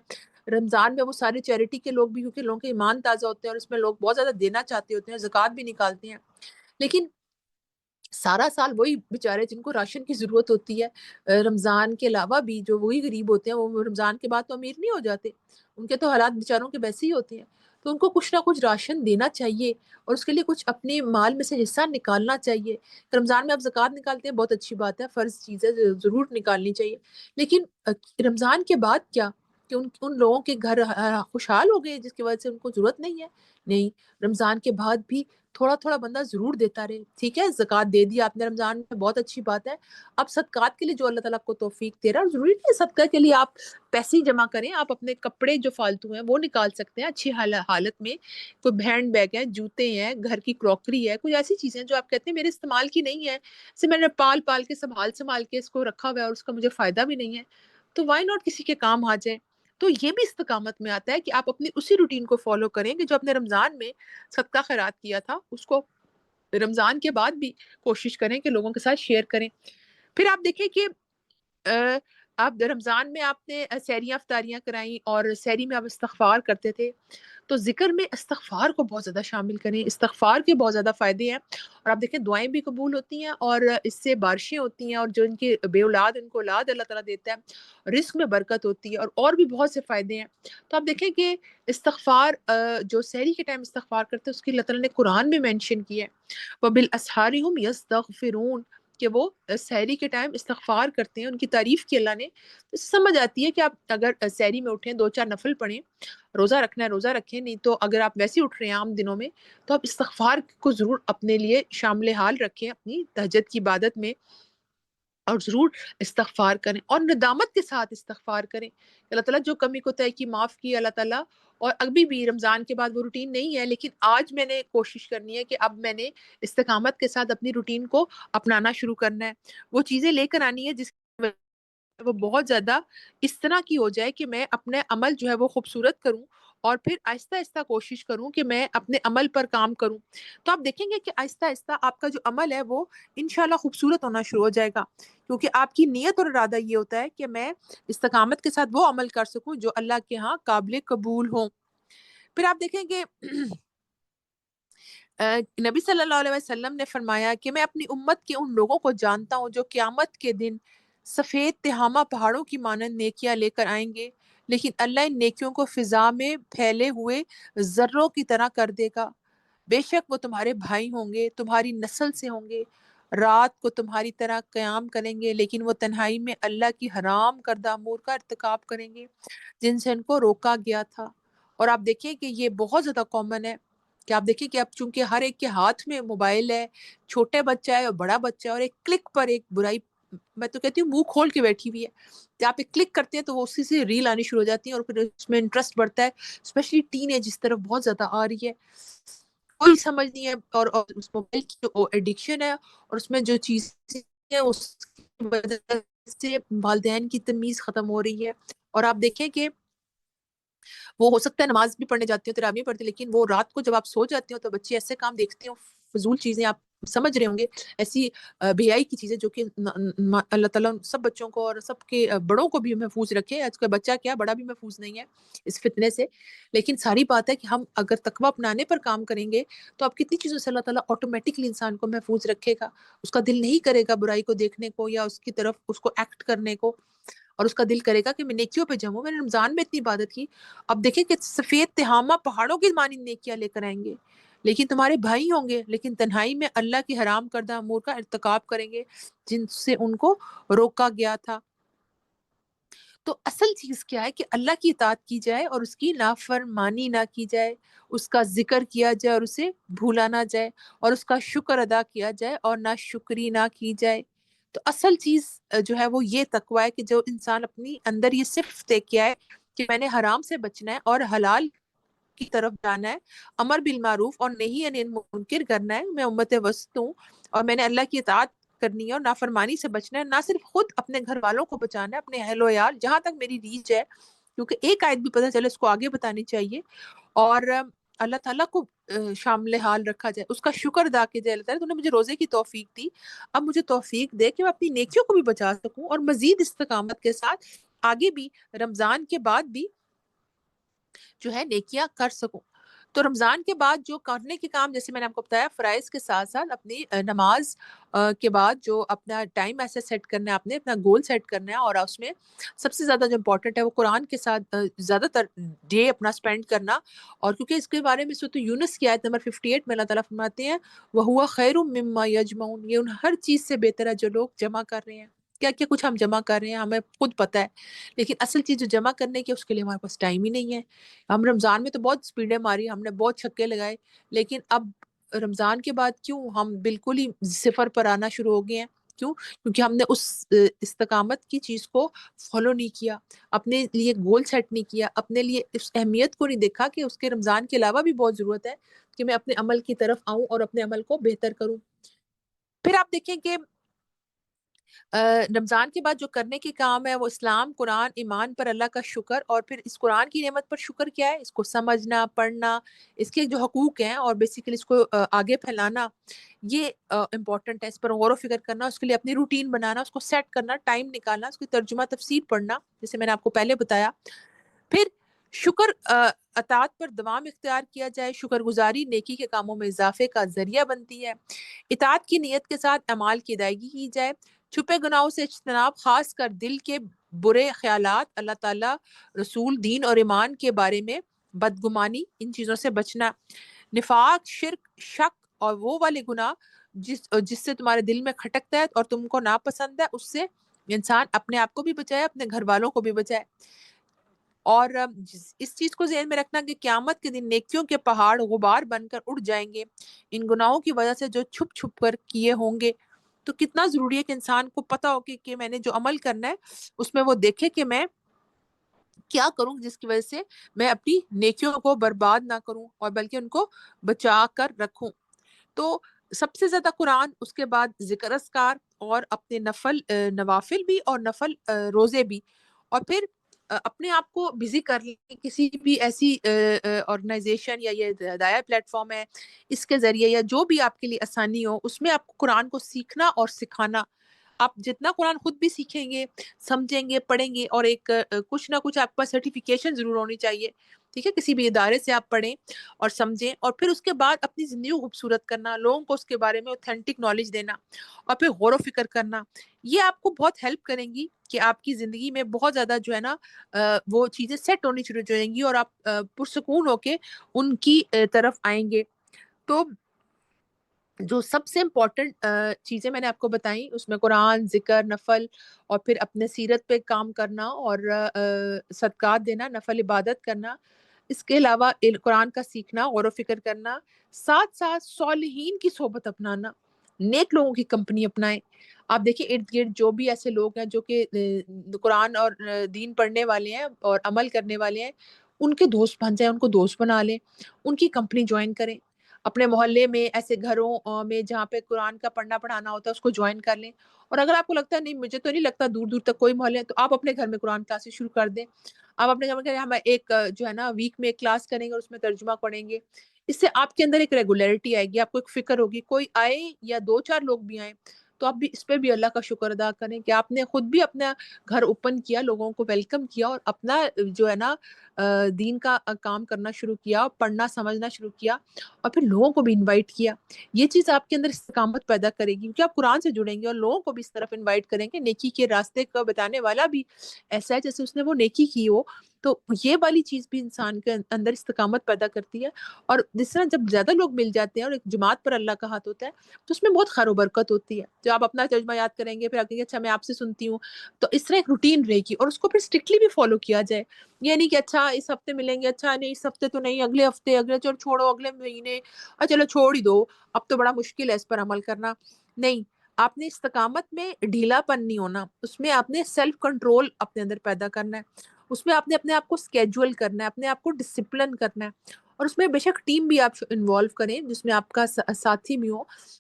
رمضان میں وہ سارے چیریٹی کے لوگ بھی, کیونکہ لوگوں کے ایمان تازہ ہوتے ہیں اور اس میں لوگ بہت زیادہ دینا چاہتے ہوتے ہیں, زکوٰۃ بھی نکالتے ہیں, لیکن سارا سال وہی بیچارے جن کو راشن کی ضرورت ہوتی ہے رمضان کے علاوہ بھی, جو وہی غریب ہوتے ہیں وہ رمضان کے بعد تو امیر نہیں ہو جاتے, ان کے تو حالات بیچاروں کے ویسے ہی ہوتے ہیں. تو ان کو کچھ نہ کچھ راشن دینا چاہیے اور اس کے لیے کچھ اپنے مال میں سے حصہ نکالنا چاہیے. رمضان میں آپ زکوٰۃ نکالتے ہیں, بہت اچھی بات ہے, فرض چیز ہے, ضرور نکالنی چاہیے, لیکن رمضان کے بعد کیا کہ ان لوگوں کے گھر خوشحال ہو گئے جس کی وجہ سے ان کو ضرورت نہیں ہے؟ نہیں, رمضان کے بعد بھی تھوڑا تھوڑا بندہ ضرور دیتا رہے. ٹھیک ہے زکوٰۃ دے دی آپ نے رمضان میں, بہت اچھی بات ہے. اب صدقات کے لیے جو اللہ تعالیٰ کو توفیق دے رہا ہے, ضروری نہیں ہے صدقہ کے لیے آپ پیسے ہی جمع کریں, آپ اپنے کپڑے جو فالتو ہیں وہ نکال سکتے ہیں اچھی حالت میں, کوئی ہینڈ بیگ ہے, جوتے ہیں, گھر کی کراکری ہے, کوئی ایسی چیزیں جو آپ کہتے ہیں میرے استعمال کی نہیں ہے, اسے میں نے پال کے سنبھال کے اس کو رکھا ہوا ہے اور اس کا مجھے فائدہ بھی نہیں ہے, تو وائی ناٹ کسی کے کام آ جائے. تو یہ بھی استقامت میں آتا ہے کہ آپ اپنی اسی روٹین کو فالو کریں کہ جو اپنے رمضان میں صدقہ خیرات کیا تھا اس کو رمضان کے بعد بھی کوشش کریں کہ لوگوں کے ساتھ شیئر کریں. پھر آپ دیکھیں کہ آپ رمضان میں آپ نے سحریاں افطاریاں کرائیں اور سحری میں آپ استغفار کرتے تھے، تو ذکر میں استغفار کو بہت زیادہ شامل کریں، استغفار کے بہت زیادہ فائدے ہیں، اور آپ دیکھیں دعائیں بھی قبول ہوتی ہیں اور اس سے بارشیں ہوتی ہیں، اور جو ان کے بے اولاد ان کو اولاد اللہ تعالیٰ دیتا ہے، رزق میں برکت ہوتی ہے، اور بھی بہت سے فائدے ہیں۔ تو آپ دیکھیں کہ استغفار جو سحری کے ٹائم استغفار کرتے ہیں اس کی اللہ تعالیٰ نے قرآن میں مینشن کیا ہے، وَبِالْأَسْحَارِ هُمْ يَسْتَغْفِرُونَ، کہ وہ سحری کے ٹائم استغفار کرتے ہیں، ان کی تعریف کی اللہ نے۔ تو سمجھ آتی ہے کہ آپ اگر سحری میں اٹھیں، دو چار نفل پڑھیں، روزہ رکھنا ہے روزہ رکھیں، نہیں تو اگر آپ ویسے ہی اٹھ رہے ہیں عام دنوں میں، تو آپ استغفار کو ضرور اپنے لیے شامل حال رکھیں اپنی تہجد کی عبادت میں، اور ضرور استغفار کریں اور ندامت کے ساتھ استغفار کریں کہ اللہ تعالیٰ جو کمی کوتاہی کی معاف کی اللہ تعالیٰ۔ اور ابھی بھی رمضان کے بعد وہ روٹین نہیں ہے، لیکن آج میں نے کوشش کرنی ہے کہ اب میں نے استقامت کے ساتھ اپنی روٹین کو اپنانا شروع کرنا ہے، وہ چیزیں لے کر آنی ہے جس کی وہ بہت زیادہ اس طرح کی ہو جائے کہ میں اپنے عمل جو ہے وہ خوبصورت کروں، اور پھر آہستہ آہستہ کوشش کروں کہ میں اپنے عمل پر کام کروں۔ تو آپ دیکھیں گے کہ آہستہ آہستہ آپ کا جو عمل ہے وہ انشاءاللہ خوبصورت ہونا شروع ہو جائے گا، کیونکہ آپ کی نیت اور ارادہ یہ ہوتا ہے کہ میں استقامت کے ساتھ وہ عمل کر سکوں جو اللہ کے ہاں قابل قبول ہوں۔ پھر آپ دیکھیں کہ نبی صلی اللہ علیہ وسلم نے فرمایا کہ میں اپنی امت کے ان لوگوں کو جانتا ہوں جو قیامت کے دن سفید تہامہ پہاڑوں کی مانند نیکیاں لے کر آئیں گے، لیکن اللہ ان نیکیوں کو فضا میں پھیلے ہوئے ذروں کی طرح کر دے گا۔ بے شک وہ تمہارے بھائی ہوں گے، تمہاری نسل سے ہوں گے، رات کو تمہاری طرح قیام کریں گے، لیکن وہ تنہائی میں اللہ کی حرام کردہ امور کا ارتکاب کریں گے جن سے ان کو روکا گیا تھا۔ اور آپ دیکھیں کہ یہ بہت زیادہ کامن ہے کہ آپ دیکھیں کہ اب چونکہ ہر ایک کے ہاتھ میں موبائل ہے، چھوٹے بچہ ہے اور بڑا بچہ ہے، اور ایک کلک پر ایک برائی، میں تو کہتی ہوں منہ کھول کے بیٹھی ہوئی ہے کہ آپ ایک کلک کرتے ہیں تو وہ اسی سے ریل آنی شروع ہو جاتی ہیں، اور پھر اس میں انٹرسٹ بڑھتا ہے، اسپیشلی ٹین ایج اس طرف بہت زیادہ آ رہی ہے، کوئی سمجھ نہیں ہے، اور اس موبائل کی جو ایڈکشن ہے اور اس میں جو چیزیں ہیں اس کی وجہ سے والدین کی تمیز ختم ہو رہی ہے۔ اور آپ دیکھیں کہ وہ ہو سکتا ہے نماز بھی پڑھنے جاتی ہوں، تراویح پڑھتی، لیکن وہ رات کو جب آپ سو جاتے ہو تو بچے ایسے کام دیکھتے ہو، فضول چیزیں، آپ سمجھ رہے ہوں گے، ایسی بے حیائی کی چیزیں جو کہ اللہ تعالیٰ سب بچوں کو اور سب کے بڑوں کو بھی محفوظ رکھے۔ آج کا بچہ کیا بڑا بھی محفوظ نہیں ہے اس فتنے سے، لیکن ساری بات ہے کہ ہم اگر تقویٰ اپنانے پر کام کریں گے تو آپ کتنی چیزوں سے اللہ تعالیٰ آٹومیٹکلی انسان کو محفوظ رکھے گا، اس کا دل نہیں کرے گا برائی کو دیکھنے کو یا اس کی طرف اس کو ایکٹ کرنے کو، اور اس کا دل کرے گا کہ میں نیکیوں پہ جموں۔ میں نے رمضان میں اتنی عبادت کی، اب دیکھیں کہ سفید تہامہ پہاڑوں کی مانند نیکیاں لے کر آئیں گے، لیکن تمہارے بھائی ہوں گے، لیکن تنہائی میں اللہ کی حرام کردہ امور کا ارتکاب کریں گے جن سے ان کو روکا گیا تھا۔ تو اصل چیز کیا ہے کہ اللہ کی اطاعت کی جائے اور اس کی نافرمانی نہ کی جائے، اس کا ذکر کیا جائے اور اسے بھولا نہ جائے، اور اس کا شکر ادا کیا جائے اور نہ شکری نہ کی جائے۔ تو اصل چیز جو ہے وہ یہ تقوی ہے کہ جو انسان اپنی اندر یہ صرف طے کیا ہے کہ میں نے حرام سے بچنا ہے اور حلال کی طرف جانا ہے، امر بالمعروف اور نہیں انل منکر کرنا ہے، میں امت وسط ہوں اور میں نے اللہ کی اطاعت کرنی ہے اور نافرمانی سے بچنا ہے، نہ صرف خود اپنے گھر والوں کو بچانا ہے، اپنے اہل و عیال جہاں تک میری ریچ ہے، کیونکہ ایک آیت بھی پتہ چلے اس کو آگے بتانی چاہیے، اور اللہ تعالیٰ کو شامل حال رکھا جائے، اس کا شکر ادا کیا جائے۔ اللہ تعالیٰ تو نے مجھے روزے کی توفیق دی، اب مجھے توفیق دے کہ میں اپنی نیکیوں کو بھی بچا سکوں اور مزید استقامت کے ساتھ آگے بھی رمضان کے بعد بھی جو ہے نیکیاں کر سکوں۔ تو رمضان کے بعد جو کرنے کے کام، جیسے میں نے آپ کو بتایا، فرائض کے ساتھ ساتھ اپنی نماز کے بعد جو اپنا ٹائم ایسے سیٹ کرنا ہے، آپ نے اپنا گول سیٹ کرنا ہے، اور اس میں سب سے زیادہ جو امپورٹنٹ ہے وہ قرآن کے ساتھ زیادہ تر ڈے اپنا اسپینڈ کرنا، اور کیونکہ اس کے بارے میں سورۃ یونس کی آیت نمبر 58 میں اللہ تعالیٰ فرماتے ہیں وَهُوَ خَيْرٌ مِّمَّا يَجْمَعُونَ، یہ ان ہر چیز سے بہتر ہے جو لوگ جمع کر رہے ہیں۔ کیا کیا کچھ ہم جمع کر رہے ہیں ہمیں خود پتہ ہے، لیکن اصل چیز جو جمع کرنے کی اس کے لیے ہمارے پاس ٹائم ہی نہیں ہے۔ ہم رمضان میں تو بہت سپیڈیں ماری، ہم نے بہت چھکے لگائے، لیکن اب رمضان کے بعد کیوں ہم بالکل ہی صفر پر آنا شروع ہو گئے ہیں؟ کیوں؟ کیونکہ ہم نے اس استقامت کی چیز کو فالو نہیں کیا، اپنے لیے گول سیٹ نہیں کیا، اپنے لیے اس اہمیت کو نہیں دیکھا کہ اس کے رمضان کے علاوہ بھی بہت ضرورت ہے کہ میں اپنے عمل کی طرف آؤں اور اپنے عمل کو بہتر کروں۔ پھر آپ دیکھیں کہ رمضان کے بعد جو کرنے کے کام ہے وہ اسلام، قرآن، ایمان پر اللہ کا شکر، اور پھر اس قرآن کی نعمت پر شکر کیا ہے، اس کو سمجھنا، پڑھنا، اس کے جو حقوق ہیں اور بیسیکلی اس کو آگے پھیلانا، یہ امپورٹنٹ ہے. اس پر غور و فکر کرنا، اس کے لیے اپنی روٹین بنانا، اس کو سیٹ کرنا، ٹائم نکالنا، اس کی ترجمہ تفسیر پڑھنا جیسے میں نے آپ کو پہلے بتایا. پھر شکر اطاعت پر دوام اختیار کیا جائے. شکر گزاری نیکی کے کاموں میں اضافے کا ذریعہ بنتی ہے. اطاعت کی نیت کے ساتھ اعمال کی ادائیگی کی جائے. چھپے گناہوں سے اجتناب، خاص کر دل کے برے خیالات، اللہ تعالیٰ، رسول، دین اور ایمان کے بارے میں بدگمانی، ان چیزوں سے بچنا. نفاق، شرک، شک اور وہ والے گناہ جس سے تمہارے دل میں کھٹکتا ہے اور تم کو ناپسند ہے، اس سے انسان اپنے آپ کو بھی بچائے، اپنے گھر والوں کو بھی بچائے. اور اس چیز کو ذہن میں رکھنا کہ قیامت کے دن نیکیوں کے پہاڑ غبار بن کر اڑ جائیں گے ان گناہوں کی وجہ سے جو چھپ چھپ کر کیے ہوں گے. تو کتنا ضروری ہے کہ انسان کو پتہ ہو کہ میں نے جو عمل کرنا ہے اس میں وہ دیکھے کہ میں کیا کروں جس کی وجہ سے میں اپنی نیکیوں کو برباد نہ کروں اور بلکہ ان کو بچا کر رکھوں. تو سب سے زیادہ قرآن، اس کے بعد ذکر اذکار اور اپنے نوافل بھی اور نفل روزے بھی، اور پھر اپنے آپ کو بزی کر لیں کسی بھی ایسی آرگنائزیشن یا یہ دعائیہ پلیٹ فارم ہے اس کے ذریعے یا جو بھی آپ کے لیے آسانی ہو، اس میں آپ کو قرآن کو سیکھنا اور سکھانا. آپ جتنا قرآن خود بھی سیکھیں گے، سمجھیں گے، پڑھیں گے، اور ایک کچھ نہ کچھ آپ کے پاس سرٹیفکیشن ضرور ہونی چاہیے، ٹھیک ہے، کسی بھی ادارے سے آپ پڑھیں اور سمجھیں، اور پھر اس کے بعد اپنی زندگی کو خوبصورت کرنا، لوگوں کو اس کے بارے میں اوتھینٹک نالج دینا، اور پھر غور و فکر کرنا. یہ آپ کو بہت ہیلپ کریں گی کہ آپ کی زندگی میں بہت زیادہ جو ہے نا وہ چیزیں سیٹ ہونی شروع ہو جائیں گی اور آپ پرسکون ہو کے ان کی طرف آئیں گے. تو جو سب سے امپورٹنٹ چیزیں میں نے آپ کو بتائیں اس میں قرآن، ذکر، نفل، اور پھر اپنے سیرت پہ کام کرنا اور صدقات دینا، نفل عبادت کرنا. اس کے علاوہ قرآن کا سیکھنا، غور و فکر کرنا، ساتھ ساتھ صالحین کی صحبت اپنانا، نیک لوگوں کی کمپنی اپنائیں. آپ دیکھیں ارد گرد جو بھی ایسے لوگ ہیں جو کہ قرآن اور دین پڑھنے والے ہیں اور عمل کرنے والے ہیں، ان کے دوست بن جائیں، ان کو دوست بنا لیں، ان کی کمپنی جوائن کریں. اپنے محلے میں ایسے گھروں میں جہاں پہ قرآن کا پڑھنا پڑھانا ہوتا ہے اس کو جوائن کر لیں. اور اگر آپ کو لگتا ہے نہیں مجھے تو نہیں لگتا دور دور تک کوئی محلے ہے، تو آپ اپنے گھر میں قرآن کلاسز شروع کر دیں. آپ اپنے گھر میں کہیں ہم ایک جو ہے نا ویک میں ایک کلاس کریں گے اور اس میں ترجمہ پڑھیں گے. اس سے آپ کے اندر ایک ریگولیرٹی آئے گی، آپ کو ایک فکر ہوگی، کوئی آئے یا دو چار لوگ بھی آئیں تو آپ بھی اس پہ بھی اللہ کا شکر ادا کریں کہ آپ نے خود بھی اپنا گھر اوپن کیا، لوگوں کو ویلکم کیا اور اپنا جو ہے نا دین کا کام کرنا شروع کیا، پڑھنا سمجھنا شروع کیا، اور پھر لوگوں کو بھی انوائٹ کیا. یہ چیز آپ کے اندر استقامت پیدا کرے گی کیونکہ آپ قرآن سے جڑیں گے اور لوگوں کو بھی اس طرف انوائٹ کریں گے. نیکی کے راستے کو بتانے والا بھی ایسا ہے جیسے اس نے وہ نیکی کی ہو. تو یہ والی چیز بھی انسان کے اندر استقامت پیدا کرتی ہے. اور جس طرح جب زیادہ لوگ مل جاتے ہیں اور ایک جماعت پر اللہ کا ہاتھ ہوتا ہے تو اس میں بہت خیر و برکت ہوتی ہے. جب آپ اپنا ترجمہ یاد کریں گے پھر آپ کہیں گے اچھا میں آپ سے سنتی ہوں، تو اس طرح ایک روٹین رہے گی اور اس کو پھر اسٹرکٹلی بھی فالو کیا جائے. یہ نہیں کہ اچھا اس ہفتے ملیں گے، اچھا نہیں اس ہفتے تو نہیں، اگلے ہفتے، اگلے چلو چھوڑو اگلے مہینے، اور چلو چھوڑ ہی دو اب تو بڑا مشکل ہے اس پر عمل کرنا. نہیں، آپ نے استقامت میں ڈھیلا پن نہیں ہونا، اس میں آپ نے سیلف کنٹرول اپنے اندر پیدا کرنا ہے، اس میں آپ نے اپنے آپ کو اسکیجول کرنا ہے، اپنے آپ کو ڈسپلن کرنا ہے. اور اس میں بے شک ٹیم بھی آپ انوالو کریں جس میں آپ کا ساتھی بھی ہو،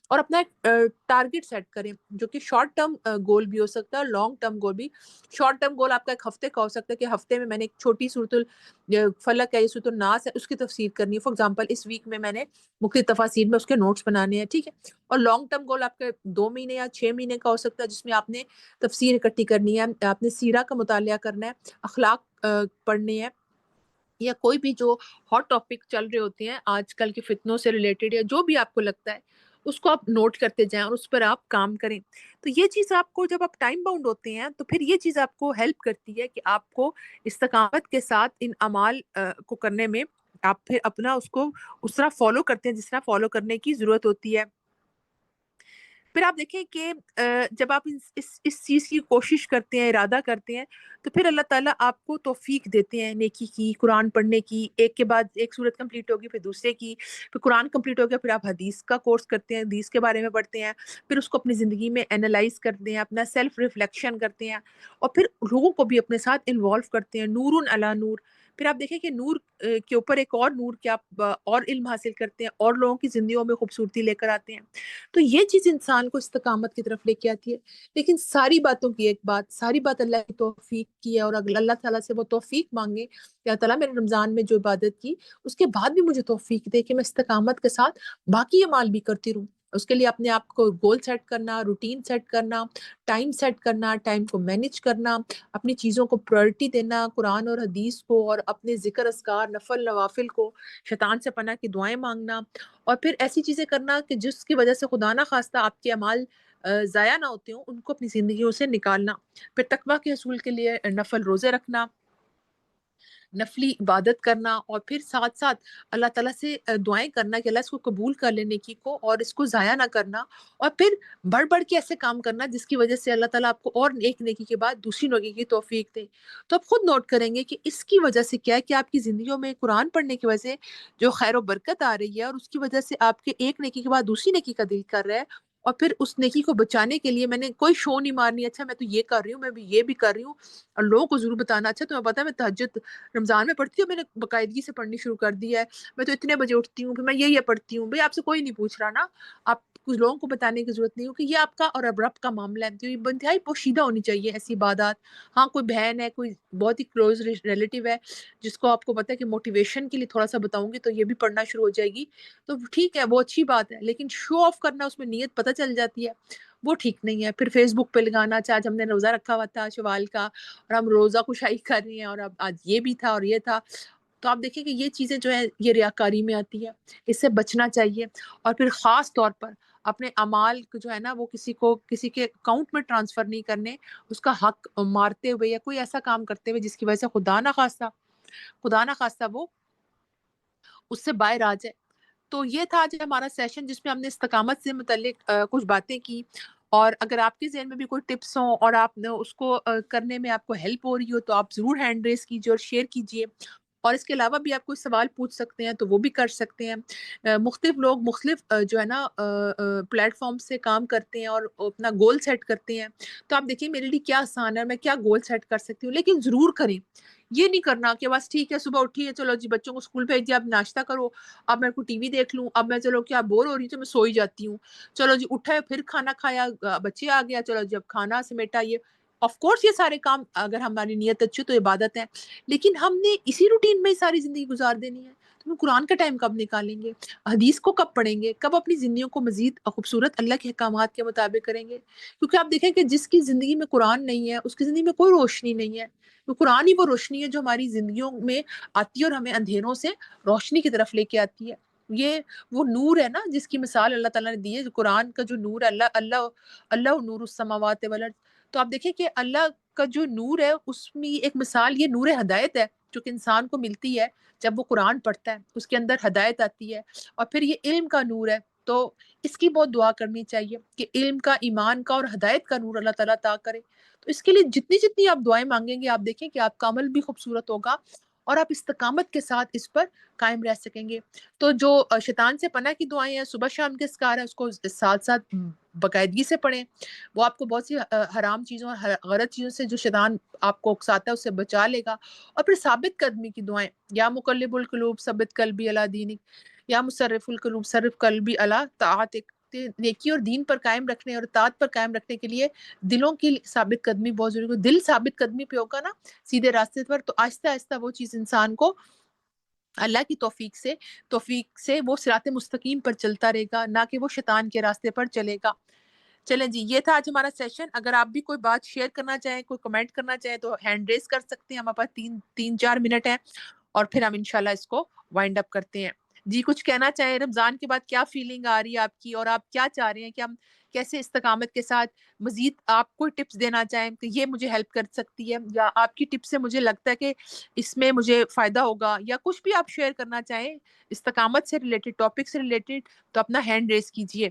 اور اپنا ایک ٹارگٹ سیٹ کریں جو کہ شارٹ ٹرم گول بھی ہو سکتا ہے اور لانگ ٹرم گول بھی. شارٹ ٹرم گول آپ کا ایک ہفتے کا ہو سکتا ہے کہ ہفتے میں نے ایک چھوٹی سورۃ الفلق ہے یا سورۃ الناس ہے اس کی تفسیر کرنی ہے. فار ایگزامپل اس ویک میں نے مختلف تفاسیر میں اس کے نوٹس بنانے ہیں، ٹھیک ہے. اور لانگ ٹرم گول آپ کے 2 مہینے یا 6 مہینے کا ہو سکتا ہے جس میں آپ نے تفسیر اکٹھی کرنی ہے، آپ نے سیرہ کا مطالعہ کرنا ہے، اخلاق پڑھنے ہیں، یا کوئی بھی جو ہاٹ ٹاپک چل رہے ہوتے ہیں آج کل کے فتنوں سے ریلیٹڈ یا جو بھی آپ کو لگتا ہے اس کو آپ نوٹ کرتے جائیں اور اس پر آپ کام کریں. تو یہ چیز آپ کو جب آپ ٹائم باؤنڈ ہوتے ہیں تو پھر یہ چیز آپ کو ہیلپ کرتی ہے کہ آپ کو استقامت کے ساتھ ان اعمال کو کرنے میں آپ پھر اپنا اس کو اس طرح فالو کرتے ہیں جس طرح فالو کرنے کی ضرورت ہوتی ہے. پھر آپ دیکھیں کہ جب آپ اس چیز کی کوشش کرتے ہیں، ارادہ کرتے ہیں، تو پھر اللہ تعالیٰ آپ کو توفیق دیتے ہیں نیکی کی، قرآن پڑھنے کی. ایک کے بعد ایک سورت کمپلیٹ ہوگی پھر دوسرے کی، پھر قرآن کمپلیٹ ہو گیا پھر آپ حدیث کا کورس کرتے ہیں، حدیث کے بارے میں پڑھتے ہیں، پھر اس کو اپنی زندگی میں اینالائز کرتے ہیں، اپنا سیلف ریفلیکشن کرتے ہیں، اور پھر لوگوں کو بھی اپنے ساتھ انوالو کرتے ہیں. نور علی نور، پھر آپ دیکھیں کہ نور کے اوپر ایک اور نور کے آپ اور علم حاصل کرتے ہیں اور لوگوں کی زندگیوں میں خوبصورتی لے کر آتے ہیں. تو یہ چیز انسان کو استقامت کی طرف لے کے آتی ہے. لیکن ساری باتوں کی ایک بات، ساری بات اللہ کی توفیق کی ہے، اور اگر اللہ تعالیٰ سے وہ توفیق مانگے کہ اللہ تعالیٰ میرے رمضان میں جو عبادت کی اس کے بعد بھی مجھے توفیق دے کہ میں استقامت کے ساتھ باقی اعمال بھی کرتی رہوں. اس کے لیے اپنے آپ کو گول سیٹ کرنا، روٹین سیٹ کرنا، ٹائم سیٹ کرنا، ٹائم کو مینیج کرنا، اپنی چیزوں کو پرائرٹی دینا، قرآن اور حدیث کو اور اپنے ذکر اذکار نفل نوافل کو، شیطان سے پناہ کی دعائیں مانگنا، اور پھر ایسی چیزیں کرنا کہ جس کی وجہ سے خدا نہ خواستہ آپ کے اعمال ضائع نہ ہوتے ہوں، ان کو اپنی زندگیوں سے نکالنا. پھر تقویٰ کے حصول کے لیے نفل روزے رکھنا، نفلی عبادت کرنا، اور پھر ساتھ ساتھ اللہ تعالیٰ سے دعائیں کرنا کہ اللہ اس کو قبول کر لے نیکی کو اور اس کو ضائع نہ کرنا، اور پھر بڑھ بڑھ کے ایسے کام کرنا جس کی وجہ سے اللہ تعالیٰ آپ کو اور ایک نیکی کے بعد دوسری نیکی کی توفیق دے. تو آپ خود نوٹ کریں گے کہ اس کی وجہ سے کیا ہے کہ آپ کی زندگیوں میں قرآن پڑھنے کی وجہ سے جو خیر و برکت آ رہی ہے، اور اس کی وجہ سے آپ کے ایک نیکی کے بعد دوسری نیکی کا دل کر رہا ہے، اور پھر اس نیکی کو بچانے کے لیے میں نے کوئی شو نہیں مارنی، اچھا میں تو یہ کر رہی ہوں، میں بھی یہ بھی کر رہی ہوں، اور لوگوں کو ضرور بتانا اچھا تمہیں پتہ ہے میں تہجد رمضان میں پڑھتی ہوں، میں نے باقاعدگی سے پڑھنی شروع کر دی ہے، میں تو اتنے بجے اٹھتی ہوں، پھر میں یہ پڑھتی ہوں. بھئی آپ سے کوئی نہیں پوچھ رہا نا، آپ کچھ لوگوں کو بتانے کی ضرورت نہیں ہو کہ یہ آپ کا اور رب کا معاملہ ہے. تو یہ انتہائی پوشیدہ ہونی چاہیے ایسی عبادات. ہاں کوئی بہن ہے، کوئی بہت ہی کلوز ریلیٹیو ہے جس کو آپ کو پتہ ہے کہ موٹیویشن کے لیے تھوڑا سا بتاؤں گی تو یہ بھی پڑھنا شروع ہو جائے گی، تو ٹھیک ہے وہ اچھی بات ہے، لیکن شو آف کرنا، اس میں نیت پتہ چل جاتی ہے، وہ ٹھیک نہیں ہے. پھر فیس بک پہ لگانا، اچھا آج ہم نے روزہ رکھا ہوا تھا شوال کا اور ہم روزہ کشائی کر رہی ہیں، اور اب آج یہ بھی تھا اور یہ تھا. تو آپ دیکھیں کہ یہ چیزیں جو ہے یہ ریاکاری میں آتی ہے، اس سے بچنا چاہیے. اور پھر خاص طور پر اپنے اعمال کو جو ہے نا وہ کسی کے اکاؤنٹ میں ٹرانسفر نہیں کرنے، اس کا حق مارتے ہوئے یا کوئی ایسا کام کرتے ہوئے جس کی وجہ سے خدا نہ خواستہ وہ اس سے باہر آ جائے. تو یہ تھا آج ہمارا سیشن جس میں ہم نے استقامت سے متعلق کچھ باتیں کی. اور اگر آپ کے ذہن میں بھی کوئی ٹپس ہوں اور آپ نے اس کو کرنے میں آپ کو ہیلپ ہو رہی ہو تو آپ ضرور ہینڈ ریز کیجیے اور شیئر کیجیے. اور اس کے علاوہ بھی آپ کوئی سوال پوچھ سکتے ہیں تو وہ بھی کر سکتے ہیں. مختلف لوگ مختلف جو ہے نا پلیٹ فارم سے کام کرتے ہیں اور اپنا گول سیٹ کرتے ہیں. تو آپ دیکھیں میرے لیے کیا آسان ہے، میں کیا گول سیٹ کر سکتی ہوں، لیکن ضرور کریں. یہ نہیں کرنا کہ بس ٹھیک ہے صبح اٹھی ہے چلو جی بچوں کو اسکول بھیج دیا، اب ناشتہ کرو، اب میں کو ٹی وی دیکھ لوں، اب میں چلو کیا بور ہو رہی ہوں تو میں سوئی جاتی ہوں، چلو جی اٹھا پھر کھانا کھایا، بچے آ گیا، چلو جی اب کھانا سمیٹا. یہ آف کورس یہ سارے کام اگر ہماری نیت اچھی تو عبادت ہے، لیکن ہم نے اسی روٹین میں ساری زندگی گزار دینی ہے. تو ہم قرآن کا ٹائم کب نکالیں گے، حدیث کو کب پڑھیں گے، کب اپنی زندگیوں کو مزید خوبصورت اللہ کے احکامات کے مطابق کریں گے. کیونکہ آپ دیکھیں کہ جس کی زندگی میں قرآن نہیں ہے اس کی زندگی میں کوئی روشنی نہیں ہے. تو قرآن ہی وہ روشنی ہے جو ہماری زندگیوں میں آتی ہے اور ہمیں اندھیروں سے روشنی کی طرف لے کے آتی ہے. یہ وہ نور ہے نا جس کی مثال اللہ تعالیٰ نے دی ہے. جو قرآن کا جو نور ہے، اللہ نور السماوات والارض. تو آپ دیکھیں کہ اللہ کا جو نور ہے اس میں ایک مثال یہ نور ہدایت ہے جو کہ انسان کو ملتی ہے جب وہ قرآن پڑھتا ہے، اس کے اندر ہدایت آتی ہے. اور پھر یہ علم کا نور ہے، تو اس کی بہت دعا کرنی چاہیے کہ علم کا، ایمان کا اور ہدایت کا نور اللہ تعالیٰ عطا کرے. تو اس کے لیے جتنی آپ دعائیں مانگیں گے آپ دیکھیں کہ آپ کا عمل بھی خوبصورت ہوگا اور آپ استقامت کے ساتھ اس پر قائم رہ سکیں گے. تو جو شیطان سے پناہ کی دعائیں ہیں، صبح شام کے اذکار ہیں، اس کو ساتھ ساتھ باقاعدگی سے پڑھیں. وہ آپ کو بہت سی حرام چیزوں اور غلط چیزوں سے جو شیطان آپ کو اکساتا ہے اس سے بچا لے گا. اور پھر ثابت قدمی کی دعائیں، یا مقلب القلوب ثبت قلبی علی دینک، یا مصرف القلوب صرف قلبی علی طاعتک. نیکی اور دین پر قائم رکھنے اور اطاعت پر قائم رکھنے کے لیے دلوں کی ثابت قدمی بہت ضروری ہے. دل ثابت قدمی پہ ہوگا نا سیدھے راستے پر، تو آہستہ آہستہ وہ چیز انسان کو اللہ کی توفیق سے وہ صراط مستقیم پر چلتا رہے گا، نہ کہ وہ شیطان کے راستے پر چلے گا. چلیں جی، یہ تھا آج ہمارا سیشن. اگر آپ بھی کوئی بات شیئر کرنا چاہیں، کوئی کمنٹ کرنا چاہیں تو ہینڈ ریز کر سکتے ہیں. ہمارے پاس 3-4 منٹ ہیں اور پھر ہم انشاءاللہ اس کو وائنڈ اپ کرتے ہیں. جی کچھ کہنا چاہیں؟ رمضان کے بعد کیا فیلنگ آ رہی ہے آپ کی، اور آپ کیا چاہ رہے ہیں کہ ہم کیسے استقامت کے ساتھ مزید آپ کوئی ٹپس دینا چاہیں کہ یہ مجھے ہیلپ کر سکتی ہے، یا آپ کی ٹپ سے مجھے لگتا ہے کہ اس میں مجھے فائدہ ہوگا، یا کچھ بھی آپ شیئر کرنا چاہیں استقامت سے ریلیٹڈ، ٹاپک سے ریلیٹڈ، تو اپنا ہینڈ ریز کیجئے.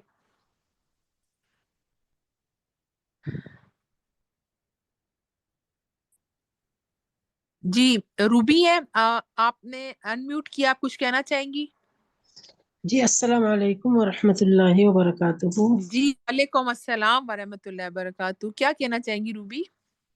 جی روبی ہے، آپ نے انمیوٹ کیا، آپ کچھ کہنا چاہیں گی؟ جی السلام علیکم ورحمۃ اللہ وبرکاتہ. جی وعلیکم السلام ورحمۃ اللہ وبرکاتہ. کیا کہنا چاہیں گی روبی؟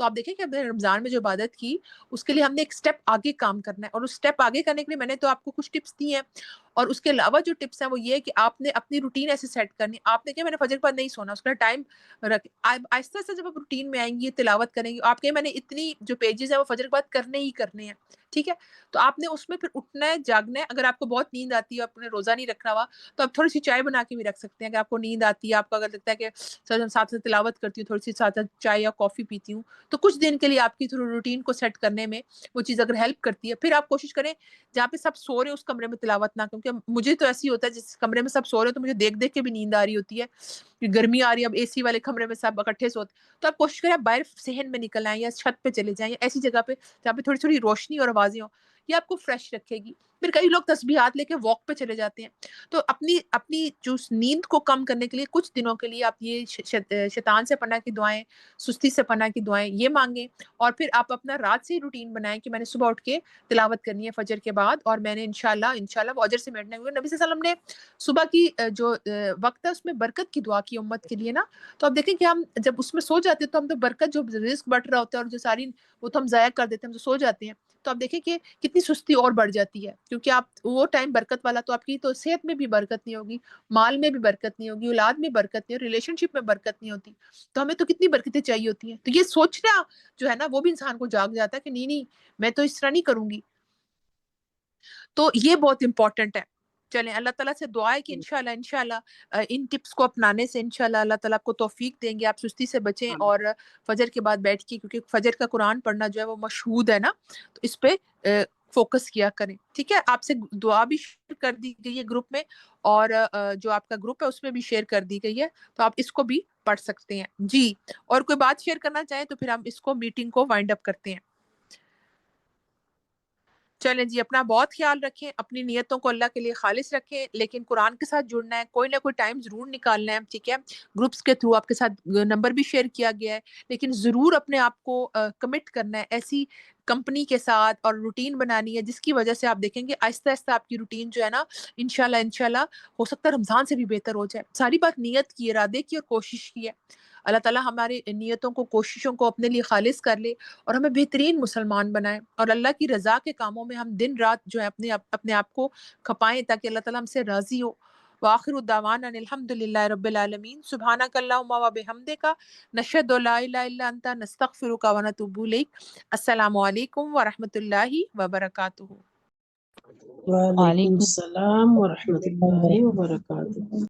تو آپ دیکھیں کہ اب رمضان میں جو عبادت کی اس کے لیے ہم نے ایک سٹیپ آگے کام کرنا ہے، اور اس سٹیپ آگے کرنے کے لیے میں نے تو آپ کو کچھ ٹپس دی ہیں، اور اس کے علاوہ جو ٹپس ہیں وہ یہ ہے کہ آپ نے اپنی روٹین ایسے سیٹ کرنی، آپ نے کہا میں نے فجر کے بعد نہیں سونا، اس کا ٹائم رکھ، آہستہ آہستہ جب آپ روٹین میں آئیں گی، تلاوت کریں گی، آپ کہیں میں نے اتنی جو پیجز ہیں وہ فجر کے بعد کرنے ہی کرنے ہیں، ٹھیک ہے، تو آپ نے اس میں پھر اٹھنا ہے، جاگنا ہے. اگر آپ کو بہت نیند آتی ہے، آپ نے روزہ نہیں رکھنا ہوا تو آپ تھوڑی سی چائے بنا کے بھی رکھ سکتے ہیں. اگر آپ کو نیند آتی ہے، آپ کو اگر لگتا ہے کہ ساتھ ساتھ تلاوت کرتی ہوں، تھوڑی سی ساتھ چائے یا کافی پیتی ہوں، تو کچھ دن کے لیے آپ کی روٹین کو سیٹ کرنے میں وہ چیز اگر ہیلپ کرتی ہے، پھر آپ کوشش کریں جہاں پہ سب سو رہے ہیں اس کمرے میں تلاوت نہ، کیونکہ مجھے تو ایسی ہوتا ہے جس کمرے میں سب سو رہے ہیں تو مجھے دیکھ دیکھ کے بھی نیند آ رہی ہوتی ہے کہ گرمی آ رہی ہے، اب اے سی والے کمرے میں سب اکٹھے سوتے، تو آپ کوشش کریں آپ باہر صحن میں نکل آئیں یا چھت پہ چلے جائیں یا ایسی جگہ پہ جہاں پہ تھوڑی تھوڑی روشنی اور آوازیں ہوں، یہ آپ کو فریش رکھے گی. پھر کئی لوگ تسبیحات لے کے واک پہ چلے جاتے ہیں، تو اپنی جو نیند کو کم کرنے کے لیے کچھ دنوں کے لیے آپ یہ شیطان سے پناہ کی دعائیں، سستی سے پناہ کی دعائیں یہ مانگیں، اور پھر آپ اپنا رات سے ہی روٹین بنائیں کہ میں نے صبح اٹھ کے تلاوت کرنی ہے فجر کے بعد، اور میں نے انشاءاللہ وہ اجر سے میٹنا ہے. نبی صلی اللہ علیہ وسلم نے صبح کی جو وقت ہے اس میں برکت کی دعا کی امت کے لیے نا، تو آپ دیکھیں کہ ہم جب اس میں سو جاتے ہیں تو ہم تو برکت جو رزق بٹ رہا ہوتا ہے اور جو ساری وہ تو ہم ضائع کر دیتے ہیں، ہم تو سو جاتے ہیں، تو آپ دیکھیں کہ کتنی سستی اور بڑھ جاتی ہے، کیونکہ آپ وہ ٹائم برکت والا، تو آپ کی تو صحت میں بھی برکت نہیں ہوگی، مال میں بھی برکت نہیں ہوگی، اولاد میں برکت نہیں، ریلیشن شپ میں برکت نہیں ہوتی، تو ہمیں تو کتنی برکتیں چاہیے ہوتی ہیں. تو یہ سوچنا جو ہے نا وہ بھی انسان کو جاگ جاتا ہے کہ نہیں میں تو اس طرح نہیں کروں گی. تو یہ بہت امپورٹنٹ ہے. چلیں اللہ تعالیٰ سے دعا ہے کہ انشاءاللہ ان ٹپس کو اپنانے سے انشاءاللہ اللہ تعالیٰ آپ کو توفیق دیں گے، آپ سستی سے بچیں، اور فجر کے بعد بیٹھ کے، کیونکہ فجر کا قرآن پڑھنا جو ہے وہ مشہود ہے نا، تو اس پہ فوکس کیا کریں. ٹھیک ہے، آپ سے دعا بھی شیئر کر دی گئی ہے گروپ میں، اور جو آپ کا گروپ ہے اس میں بھی شیئر کر دی گئی ہے، تو آپ اس کو بھی پڑھ سکتے ہیں. جی، اور کوئی بات شیئر کرنا چاہیں تو پھر ہم اس کو میٹنگ کو وائنڈ اپ کرتے ہیں. چلیں جی، اپنا بہت خیال رکھیں، اپنی نیتوں کو اللہ کے لیے خالص رکھیں، لیکن قرآن کے ساتھ جڑنا ہے، کوئی نہ کوئی ٹائم ضرور نکالنا ہے. ٹھیک ہے، گروپس کے تھرو آپ کے ساتھ نمبر بھی شیئر کیا گیا ہے، لیکن ضرور اپنے آپ کو کمٹ کرنا ہے ایسی کمپنی کے ساتھ، اور روٹین بنانی ہے جس کی وجہ سے آپ دیکھیں گے آہستہ آہستہ آپ کی روٹین جو ہے نا انشاءاللہ ہو سکتا ہے رمضان سے بھی بہتر ہو جائے. ساری بات نیت کی، ارادے کی اور کوشش کی ہے. اللہ تعالیٰ ہمارے نیتوں کو، کوششوں کو اپنے لیے خالص کر لے اور ہمیں بہترین مسلمان بنائے، اور اللہ کی رضا کے کاموں میں ہم دن رات جو ہے اپنے آپ کو کھپائیں، تاکہ اللہ تعالیٰ ہم سے راضی ہو. وآخر الدعوانا ان الحمدللہ رب العالمین. سبحانک اللہم و بحمدک، نشہد لا الہ الا انت، نستغفرک و نتوب الیک. السلام علیکم ورحمۃ اللہ وبرکاتہ. وعلیکم السلام ورحمۃ اللہ وبرکاتہ.